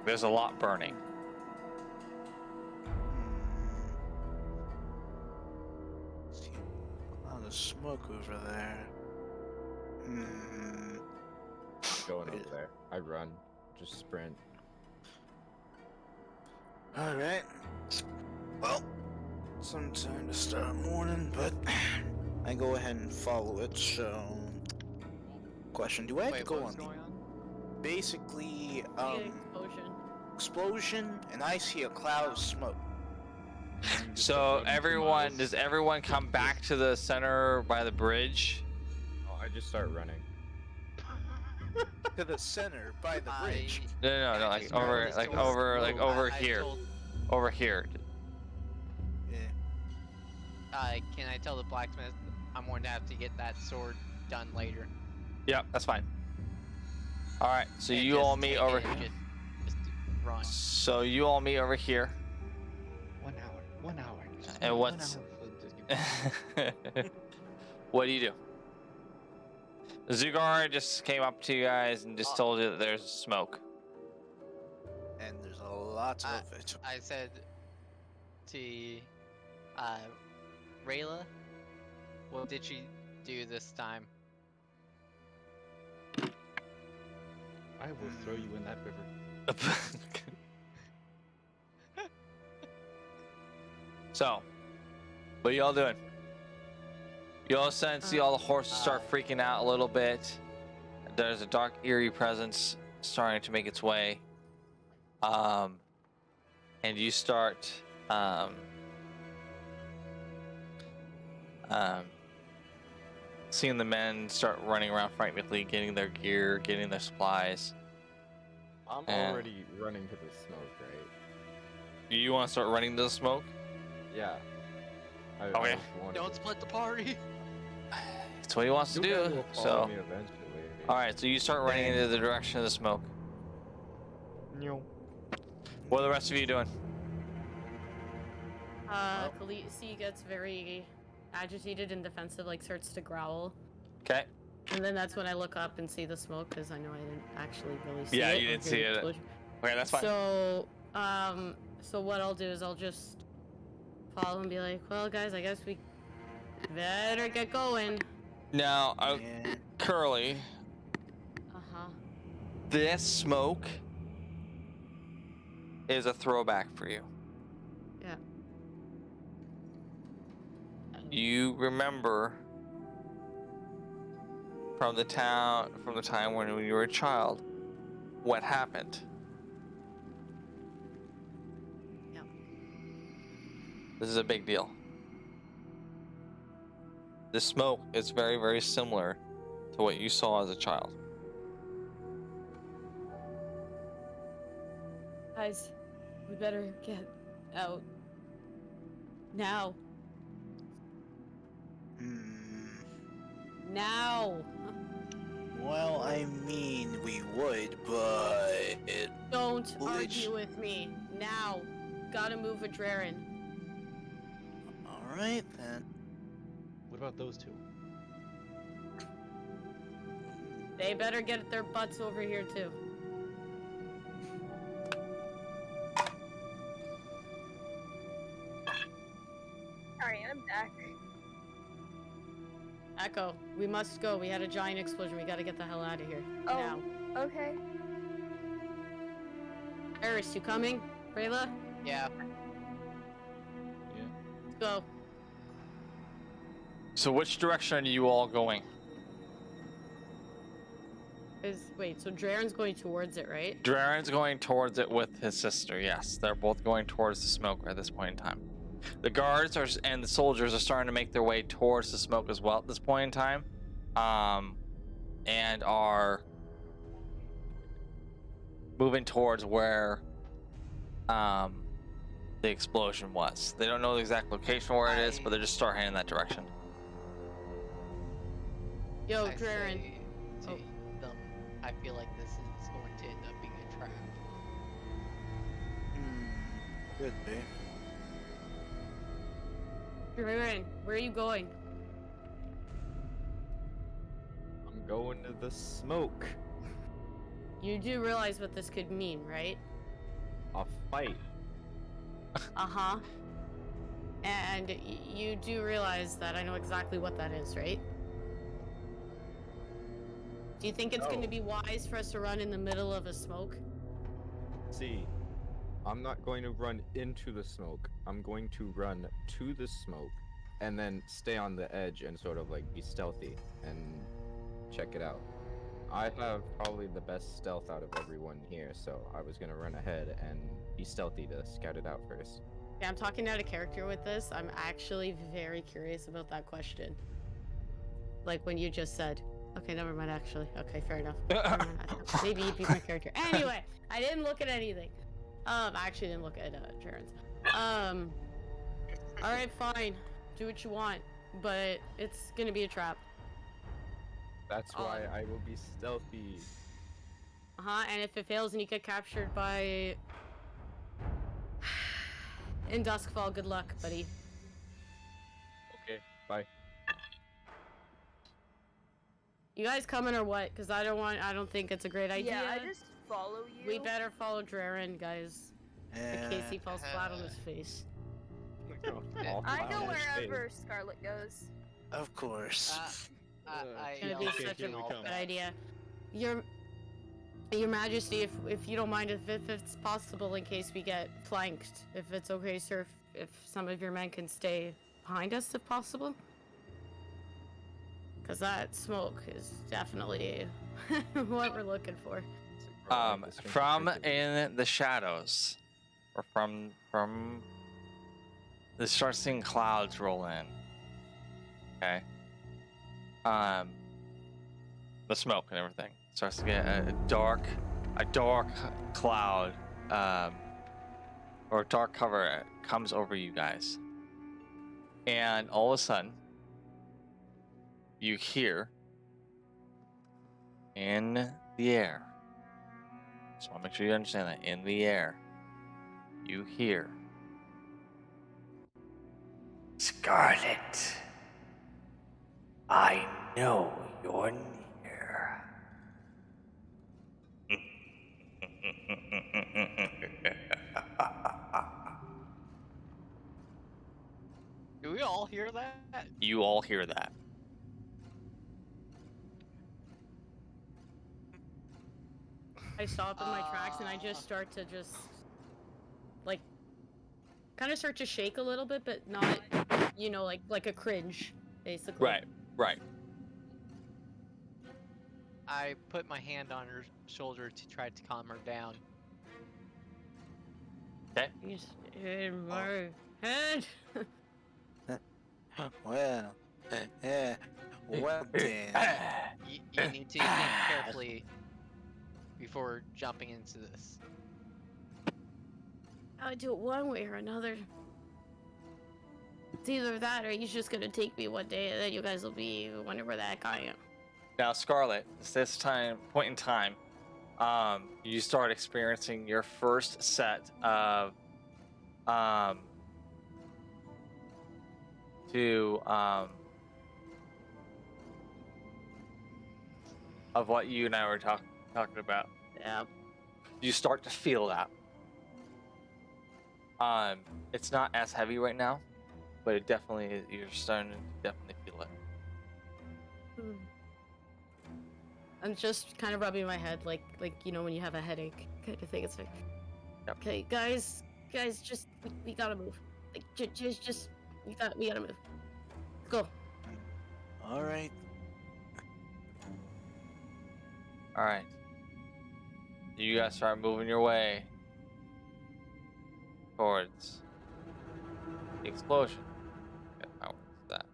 S1: There's a lot burning.
S7: See a lot of smoke over there.
S4: Going up there. I run. Just sprint.
S7: Alright. Well, some time to start morning, but I go ahead and follow it, so... Question, do I have
S3: Wait,
S7: to go
S3: what
S7: on
S3: was
S7: the...
S3: going on?
S7: Basically,
S6: Explosion.
S7: explosion, and I see a cloud of smoke.
S1: So everyone, does everyone come back to the center by the bridge?
S4: Oh, I just start running.
S7: To the center, by the bridge.
S1: No,
S3: I
S1: like
S3: just
S1: over,
S3: noticed
S1: like
S3: it was-
S1: over, like over
S3: I
S1: here,
S3: told-
S1: over here.
S7: Yeah.
S3: Can I tell the blacksmith I'm going to have to get that sword done later?
S1: Yep, that's fine. All right, so
S3: And
S1: you
S3: just
S1: all meet
S3: take
S1: over
S3: it
S1: here.
S3: and just run.
S1: So you all meet over here.
S8: 1 hour. 1 hour. Just
S1: And
S8: 1
S1: what's-
S8: hour for this.
S1: What do you do? Zugar just came up to you guys and just told you that there's smoke.
S7: And there's a lot of it.
S3: I said to Rayla, what did she do this time?
S8: I will throw you in that river.
S1: So, what are y'all doing? You all suddenly see all the horses start freaking out a little bit. There's a dark, eerie presence starting to make its way And you start seeing the men start running around frantically, getting their gear, getting their supplies.
S4: I'm
S1: And-
S4: already running to the smoke, right?
S1: You want to start running to the smoke?
S4: Yeah. I
S1: Okay.
S4: just wanted
S3: Don't
S4: to-
S3: split the party.
S1: That's what he wants to
S4: You guys
S1: do.
S4: will follow
S1: So,
S4: me eventually.
S1: all right. So you start running into the direction of the smoke.
S4: No.
S1: What are the rest of you doing?
S6: Khaleesi gets very agitated and defensive, like starts to growl.
S1: Okay.
S6: And then that's when I look up and see the smoke, because I know I didn't actually really see it.
S1: Yeah,
S6: or
S1: you didn't
S6: hear
S1: see
S6: the
S1: it.
S6: explosion.
S1: Okay, that's fine.
S6: So what I'll do is I'll just follow and be like, well, guys, I guess we better get going.
S1: Now,
S7: Yeah.
S1: Curly,
S6: Uh-huh.
S1: this smoke is a throwback for you.
S6: Yeah.
S1: You remember from the time when you were a child, what happened.
S6: Yeah.
S1: This is a big deal. This smoke is very, very similar to what you saw as a child.
S6: Guys, we better get out. Now. Now.
S7: Well, I mean, we would, but
S6: Don't
S7: Which-
S6: argue with me. Now. Gotta move with Draren.
S7: all right then.
S8: What about those two?
S6: They better get their butts over here too.
S5: Alright, I'm back.
S6: Echo, we must go. We had a giant explosion. We gotta get the hell out of here.
S5: Oh.
S6: Now.
S5: Okay.
S6: Eris, you coming? Rayla?
S3: Yeah.
S6: Let's go.
S1: So which direction are you all going?
S6: Wait, so Draren's going towards it, right?
S1: Draren's going towards it with his sister. Yes, they're both going towards the smoke at this point in time. The guards and the soldiers are starting to make their way towards the smoke as well at this point in time, and are moving towards where the explosion was. They don't know the exact location where it is, but they're just starting heading in that direction.
S6: Yo,
S3: I
S6: Draren.
S3: say to
S6: Oh.
S3: them, I feel like this is going to end up being a trap.
S7: Could be.
S6: Draren, where are you going?
S4: I'm going to the smoke.
S6: You do realize what this could mean, right?
S4: A fight.
S6: Uh-huh. And you do realize that I know exactly what that is, right? Do you think it's going to
S4: No.
S6: be wise for us to run in the middle of a smoke?
S4: See, I'm not going to run into the smoke. I'm going to run to the smoke and then stay on the edge and sort of like be stealthy and check it out. I have probably the best stealth out of everyone here, so I was gonna run ahead and be stealthy to scout it out first.
S6: Yeah, I'm talking out of character with this. I'm actually very curious about that question. Like when you just said, okay, never mind, actually. Okay, fair enough. Never mind, maybe you'd be my character. Anyway, I didn't look at anything. I actually didn't look at Terrence. Alright, fine. Do what you want, but it's gonna be a trap.
S4: That's why I will be stealthy.
S6: Uh-huh, and if it fails and you get captured by... in Duskfall, good luck, buddy.
S4: Okay, bye.
S6: You guys coming or what? Because I don't think it's a great idea.
S5: Yeah, I just follow you.
S6: We better follow Draren, guys. In case he falls flat on his face.
S5: I go wherever Scarlet goes.
S7: Of course.
S3: I
S6: It's gonna
S3: yell
S6: be
S3: at
S6: such a
S3: them all
S6: good
S3: back.
S6: idea. Your Majesty, if you don't mind, if it's possible, in case we get flanked, if it's okay, sir, if some of your men can stay behind us, if possible. Because that smoke is definitely what we're looking for.
S1: From in the shadows, or from the start seeing clouds roll in. Okay. The smoke and everything starts to get a dark cloud, or a dark cover comes over you guys, and all of a sudden, you hear in the air. Just want to make sure you understand that. In the air, you hear, Scarlet, I know you're near.
S3: Do we all hear that?
S1: You all hear that.
S6: I stop in my tracks and I just start to like kind of start to shake a little bit, but not, you know, like a cringe, basically.
S1: Right.
S3: I put my hand on her shoulder to try to calm her down.
S1: Okay.
S6: He's in my head.
S7: Well, yeah. Well then.
S3: You need to think carefully before jumping into this.
S6: I would do it one way or another. It's either that or he's just gonna take me one day and then you guys will be wondering where that guy am.
S1: Now, Scarlet, at this point in time, you start experiencing your first set of of what you and I were talking about.
S6: Yeah.
S1: You start to feel that. It's not as heavy right now, but it definitely you're starting to definitely feel it.
S6: I'm just kind of rubbing my head, like you know when you have a headache kind of thing. It's like,
S1: Yep.
S6: okay, guys, just we gotta move. Like just we gotta move. Go.
S7: All right.
S1: All right. You guys start moving your way towards the explosion. Okay, how is that?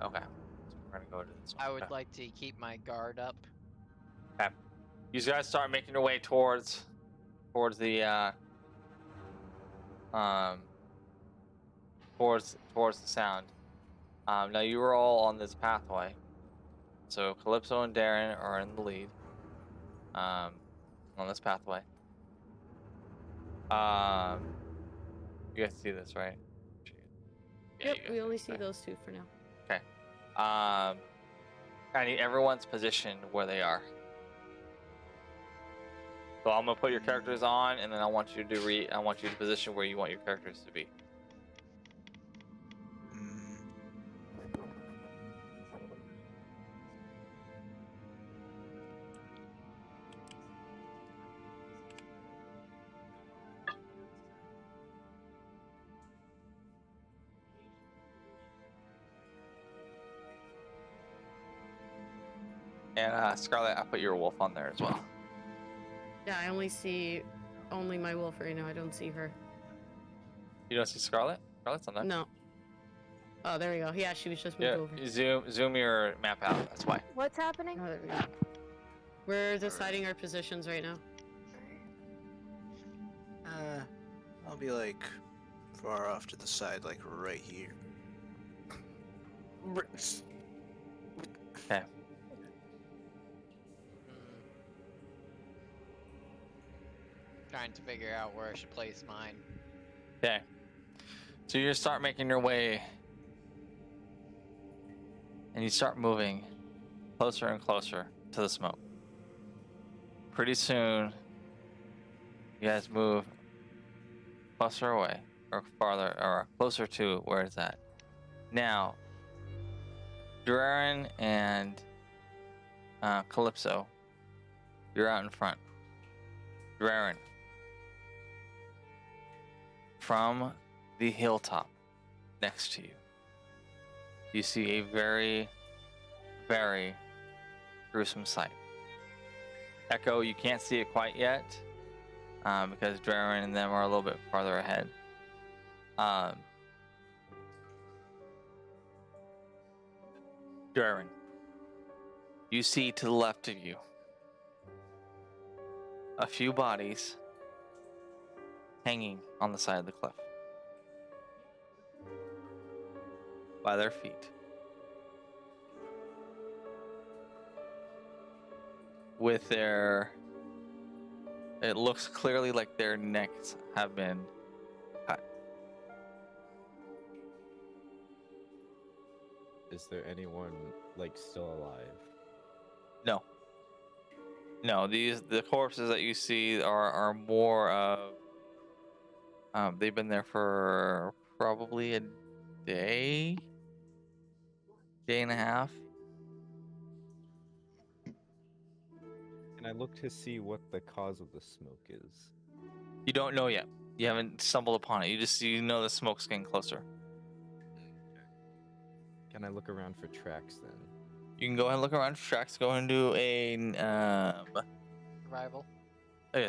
S1: Okay. So we're gonna go to this one.
S3: I would
S1: Okay.
S3: like to keep my guard up.
S1: Okay. You guys start making your way towards the towards the sound. Now you are all on this pathway. So Calypso and Darren are in the lead. On this pathway. You guys see this, right? Yeah,
S6: Yep,
S1: you guys
S6: we only see
S1: okay.
S6: those two for now.
S1: Okay. I need everyone's position where they are. So I'm gonna put your characters on, and then I want you to position where you want your characters to be. And Scarlet, I put your wolf on there as well.
S6: Yeah, I only see my wolf right now. I don't see her.
S1: You don't see Scarlet? Scarlet's on there.
S6: No. Oh, there we go. Yeah, she was just moved over.
S1: Zoom your map out. That's why.
S5: What's happening?
S6: Oh, there we go. We're deciding our positions right now.
S7: I'll be like far off to the side, like right here.
S1: Okay.
S3: Trying to figure out where I should place mine.
S1: Okay. So you start making your way, and you start moving closer and closer to the smoke. Pretty soon, you guys move closer away, or farther, or closer to where it's at. Now, Duran and Calypso, you're out in front. Duran, from the hilltop next to you, you see a very, very gruesome sight. Echo, you can't see it quite yet because Draren and them are a little bit farther ahead. Draren, you see to the left of you a few bodies hanging on the side of the cliff by their feet. With their, it looks clearly like their necks have been cut.
S4: Is there anyone like still alive?
S1: No. No, the corpses that you see are more of they've been there for probably a day and a half.
S4: Can I look to see what the cause of the smoke is?
S1: You don't know yet. You haven't stumbled upon it. You know the smoke's getting closer.
S4: Can I look around for tracks then?
S1: You can go ahead and look around for tracks. Go and do a
S3: Survival.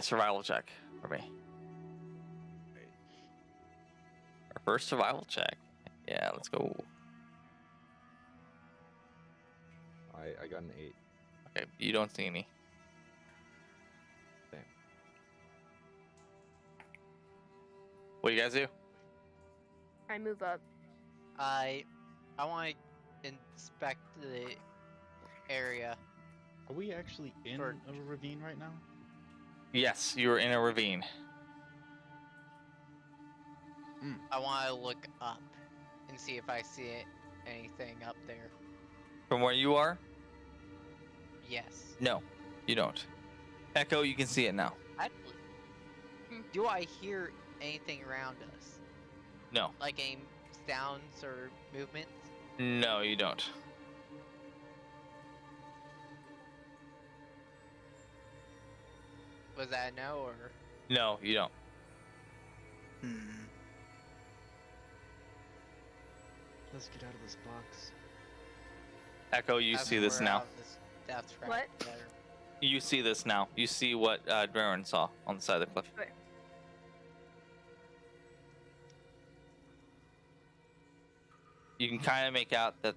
S1: survival check for me. Our first survival check. Yeah, let's go.
S4: I got an 8.
S1: Okay, you don't see any.
S4: Damn.
S1: What do you guys do?
S5: I move up.
S3: I want to inspect the area.
S8: Are we actually in
S3: For-
S8: a ravine right now?
S1: Yes, you are in a ravine.
S3: I want to look up and see if I see anything up there.
S1: From where you are?
S3: Yes.
S1: No, you don't. Echo, you can see it now.
S3: Actually, do I hear anything around us?
S1: No.
S3: Like any sounds or movements?
S1: No, you don't.
S3: Was that a no or?
S1: No, you don't.
S7: Hmm.
S8: Let's get out of this box.
S1: Echo, you
S3: As
S1: see this
S3: we're
S1: now.
S3: out of this death trap,
S5: What?
S3: better.
S1: You see this now. You see what Draren saw on the side of the cliff.
S5: Okay.
S1: You can kind of make out that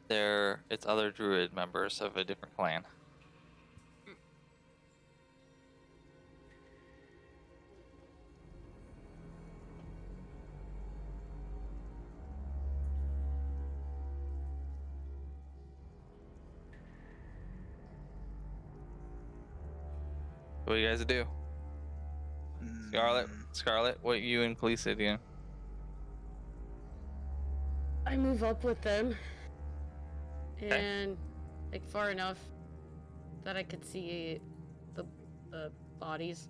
S1: it's other druid members of a different clan. What do you guys do? Scarlet, what you and Khaleesi doing?
S6: I move up with them,
S1: Okay.
S6: and like far enough that I could see the bodies.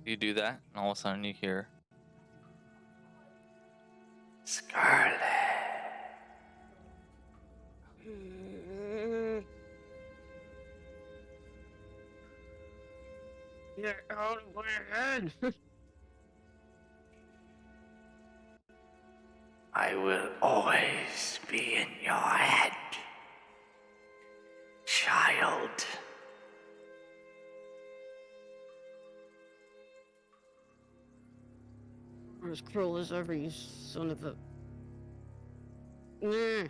S1: You do that, and all of a sudden you hear Scarlet.
S6: Get out of my head!
S1: I will always be in your head, child.
S6: I'm as cruel as ever, you son of a. Nah.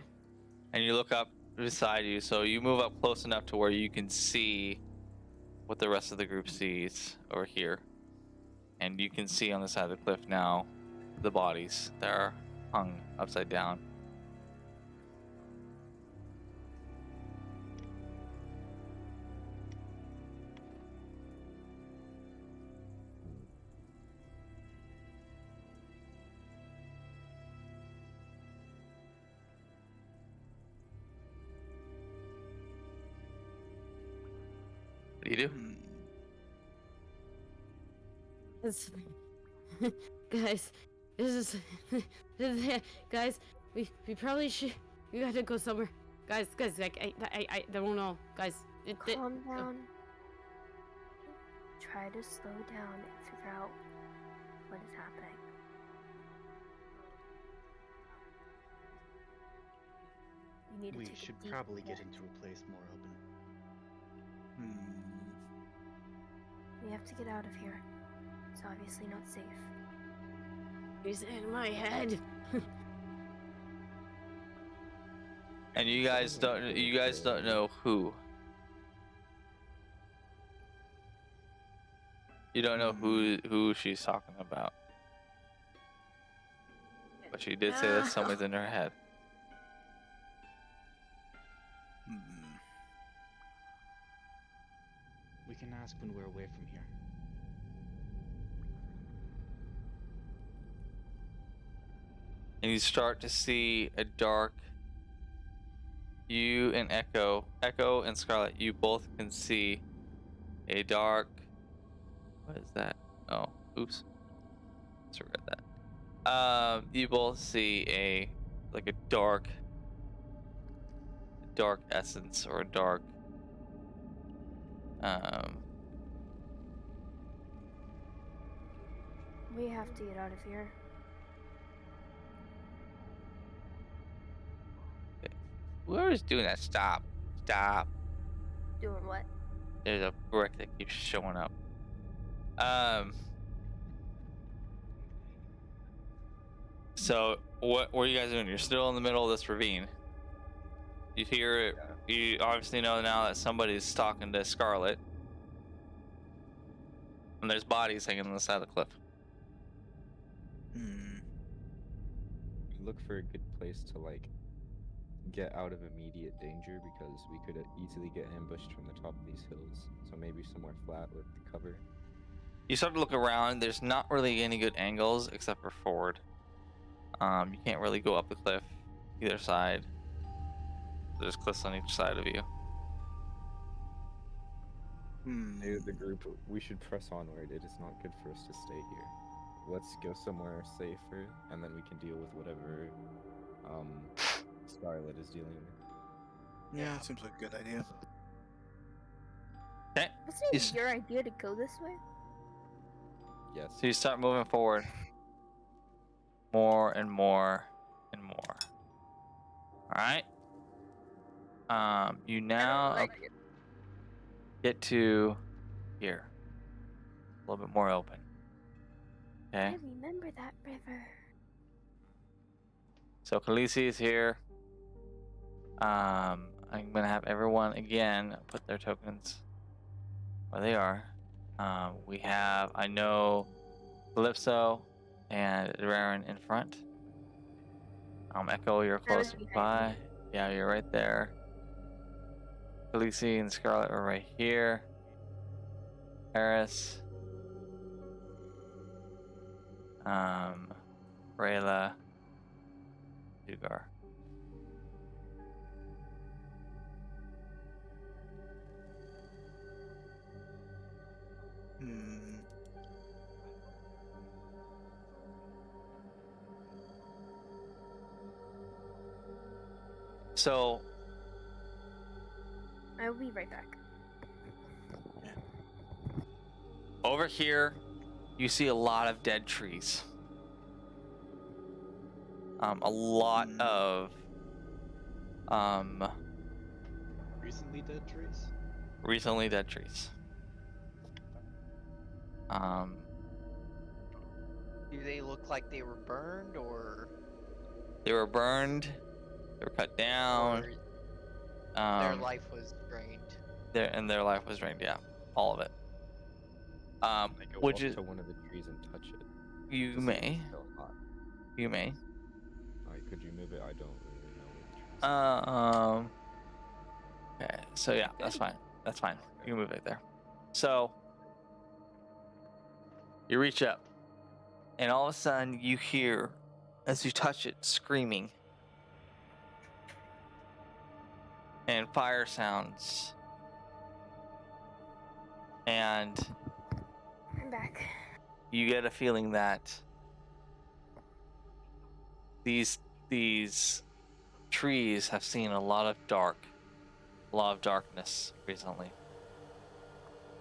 S1: And you look up beside you, so you move up close enough to where you can see what the rest of the group sees over here. And you can see on the side of the cliff now the bodies that are hung upside down. What do you do?
S6: This, guys, this is guys. We probably should. We gotta go somewhere, guys. Like I don't know, guys.
S5: Calm down. Try to slow down and figure out what is happening. You need to
S8: We
S5: take a
S8: should
S5: deep
S8: probably
S5: breath.
S8: get into a place more open.
S5: We have to get out of here. It's obviously not safe.
S6: He's in my head.
S1: And you guys don't know who. You don't know who she's talking about. But she did say that someone's in her head.
S8: We can ask when we're away from here.
S1: And you start to see a dark. You and Echo and Scarlet, you both can see a dark. What is that? Oh, oops. Disregard that. You both see a dark essence or a dark.
S5: We have to get out of here.
S1: Whoever's doing that, stop.
S5: Doing what?
S1: There's a brick that keeps showing up. So what are you guys doing? You're still in the middle of this ravine. You hear it. You obviously know now that somebody's talking to Scarlet. And there's bodies hanging on the side of the cliff.
S4: Look for a good place to get out of immediate danger, because we could easily get ambushed from the top of these hills. So maybe somewhere flat with cover.
S1: You start to look around. There's not really any good angles except for forward. You can't really go up the cliff either side. There's cliffs on each side of you.
S4: Hey, the group, we should press onward. It is not good for us to stay here. Let's go somewhere safer, and then we can deal with whatever Scarlet is dealing with.
S7: Yeah, seems like a good idea.
S1: Okay.
S5: Wasn't it your idea to go this way?
S4: Yes.
S1: So you start moving forward. More and more and more. Alright. You now get to here. A little bit more open. Okay.
S5: I remember that river.
S1: So Khaleesi is here. I'm gonna have everyone again put their tokens where they are. We have, I know, Calypso and Raren in front. Echo, you're close by. Yeah, you're right there. Khaleesi and Scarlet are right here. Eris. Rayla. Dugar. So
S5: I will be right back.
S1: over here, you see a lot of dead trees. A lot of
S8: Recently dead trees?
S1: recently dead trees.
S3: Do they look like they were burned or?
S1: They were burned. They were cut down.
S3: Or their life was drained.
S1: Their life was drained. Yeah, all of it. Which
S4: Walk
S1: is
S4: to one of the trees and touch it.
S1: you
S4: to see if
S1: may.
S4: it's still hot.
S1: You may.
S4: Alright, could you move it? I don't really know where the trees
S1: Okay. So yeah, that's fine. That's fine. You can move it there. So you reach up, and all of a sudden you hear, as you touch it, screaming and fire sounds, and
S5: I'm back.
S1: you get a feeling that these trees have seen a lot of darkness recently.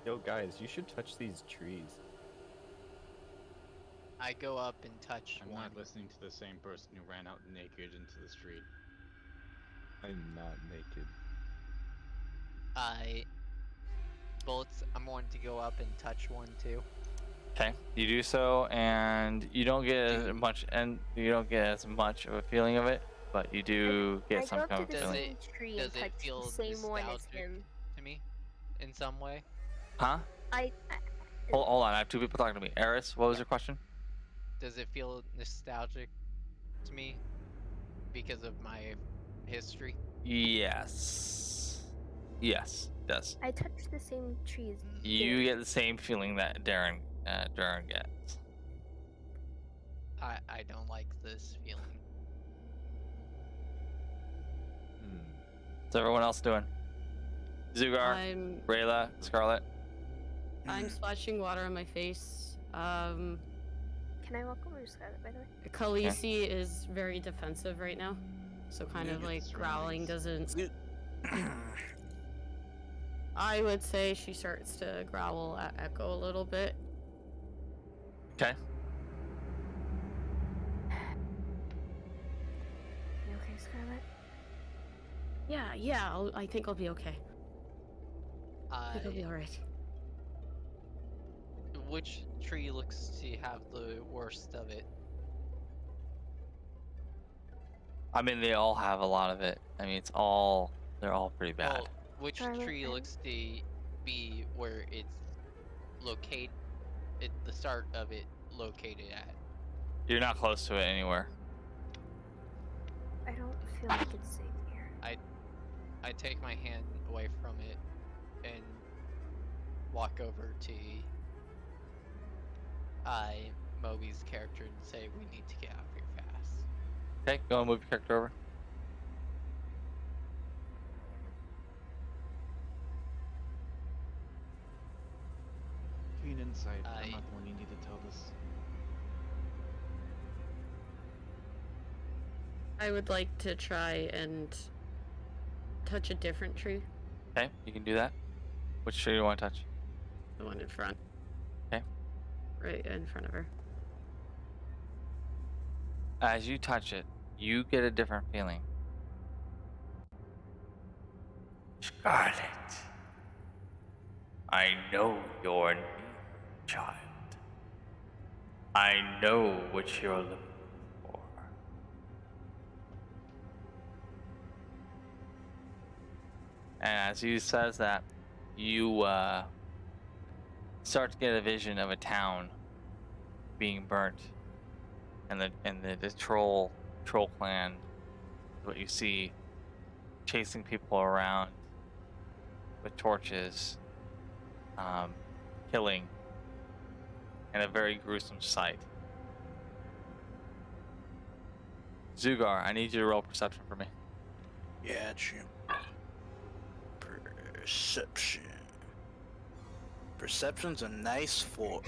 S4: Yo, guys, you should touch these trees.
S3: I go up and touch
S8: I'm
S3: one.
S8: not listening to the same person who ran out naked into the street.
S4: I'm not naked.
S3: I bullets, I'm going to go up and touch one too.
S1: Okay, you do so, and you don't get as much, of a feeling of it, but you do
S5: I
S1: get some
S5: go up
S1: kind
S5: to
S1: of
S5: the
S1: feeling.
S5: same tree and
S3: Does it
S5: touch the
S3: feel
S5: same one as
S3: nostalgic
S5: him.
S3: to me in some way?
S1: Huh?
S5: I
S1: Hold on, I have two people talking to me. Eris, what was your question?
S3: Does it feel nostalgic to me because of my history?
S1: Yes. Yes, it does.
S5: I touch the same tree as
S1: You
S5: Darren.
S1: get the same feeling that Darren gets.
S3: I don't like this feeling.
S1: What's everyone else doing? Zugar,
S6: I'm
S1: Rayla, Scarlet.
S6: I'm splashing water on my face.
S5: Can I walk over to Scarlet, by the way?
S6: Khaleesi is very defensive right now, so kind of like growling doesn't. I would say she starts to growl at Echo a little bit.
S1: Okay.
S5: You okay, Scarlet?
S6: Yeah, I think I'll be okay. I think I'll be alright.
S3: Which tree looks to have the worst of it?
S1: I mean, they all have a lot of it. I mean, they're all pretty bad.
S3: Well, which
S5: Scarlet,
S3: tree looks to be where it's located, the start of it located at?
S1: You're not close to it anywhere.
S5: I don't feel like it's safe here.
S3: I take my hand away from it and walk over to Moby's character and say, "We need to get out of here fast."
S1: Okay, go and move your character over.
S8: Keen insight. I'm not the one you need to tell this.
S6: I would like to try and touch a different tree.
S1: Okay, you can do that. Which tree do you want to touch?
S6: The one in front.
S1: Okay.
S6: Right in front of her.
S1: As you touch it, you get a different feeling. Scarlet, I know your name, child. I know what you're looking for. And as he says that, you start to get a vision of a town being burnt, and the troll clan is what you see, chasing people around with torches, killing, and a very gruesome sight. Zugar, I need you to roll perception for me.
S7: Yeah, true. Perception. Perception's a nice 4.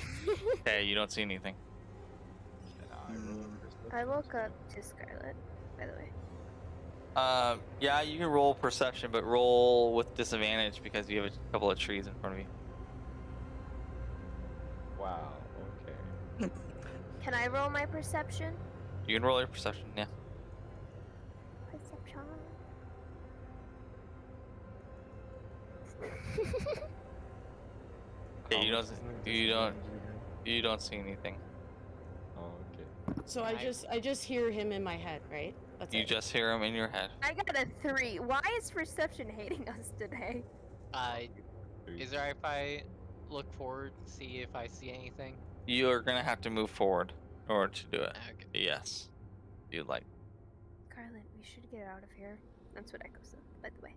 S1: Okay, you don't see anything.
S5: I woke up to Scarlet, by the way.
S1: Yeah, you can roll perception, but roll with disadvantage because you have a couple of trees in front of you.
S4: Wow. Okay.
S5: Can I roll my perception?
S1: You can roll your perception, yeah.
S5: Perception.
S1: Yeah, you don't see anything.
S4: Oh, okay.
S6: So I just hear him in my head, right? That's
S1: You
S6: it.
S1: just hear him in your head.
S5: I got a 3. Why is perception hating us today?
S3: Is it alright if I look forward, see if I see anything?
S1: You're gonna have to move forward in order to do it.
S3: Okay.
S1: Yes. You'd like.
S5: Scarlet, we should get out of here. That's what Echo said, by the way.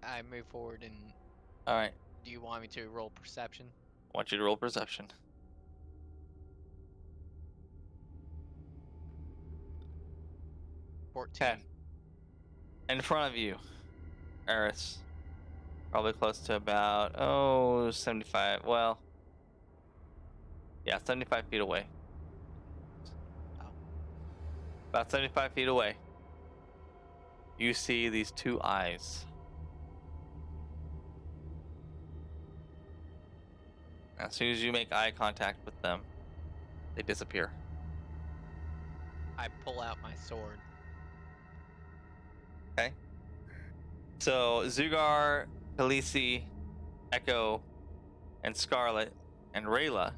S3: I move forward, and
S1: Alright.
S3: do you want me to roll perception?
S1: I want you to roll perception.
S3: 14.
S1: Okay. In front of you, Eris. Probably close to about, 75. Well, yeah, 75 feet away.
S3: Oh.
S1: About 75 feet away, you see these two eyes. As soon as you make eye contact with them, they disappear.
S3: I pull out my sword.
S1: Okay. So Zugar Khaleesi, Echo, and Scarlet, and Rayla.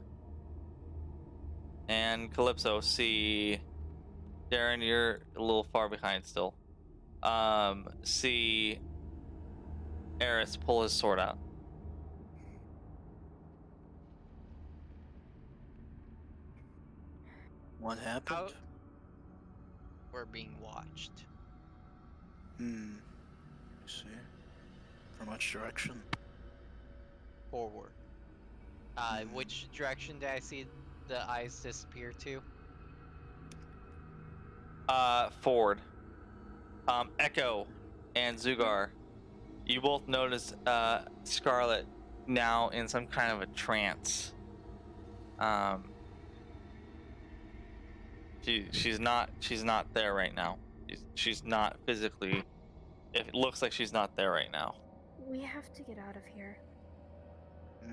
S1: And Calypso see Darren, you're a little far behind still. See Eris pull his sword out.
S7: What happened?
S3: Out. We're being watched.
S7: Let's see. From which direction?
S3: Forward. Which direction did I see the eyes disappear to?
S1: Forward. Echo and Zugar, you both notice Scarlet now in some kind of a trance. She's not there right now. She's not physically. It looks like she's not there right now.
S5: We have to get out of here.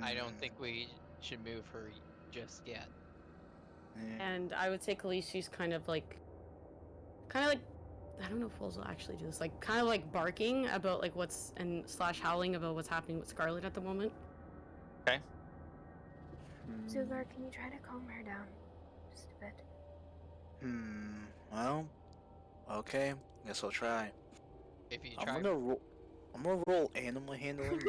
S3: I don't think we should move her just yet.
S6: And I would say Khaleesi's kind of like, I don't know if wolves will actually do this, like kind of like barking about like what's and slash howling about what's happening with Scarlet at the moment.
S1: Okay.
S5: Zugar, can you try to calm her down just a bit?
S7: Well, okay. Guess I'll try.
S3: If you
S7: I'm
S3: try
S7: gonna roll animal handling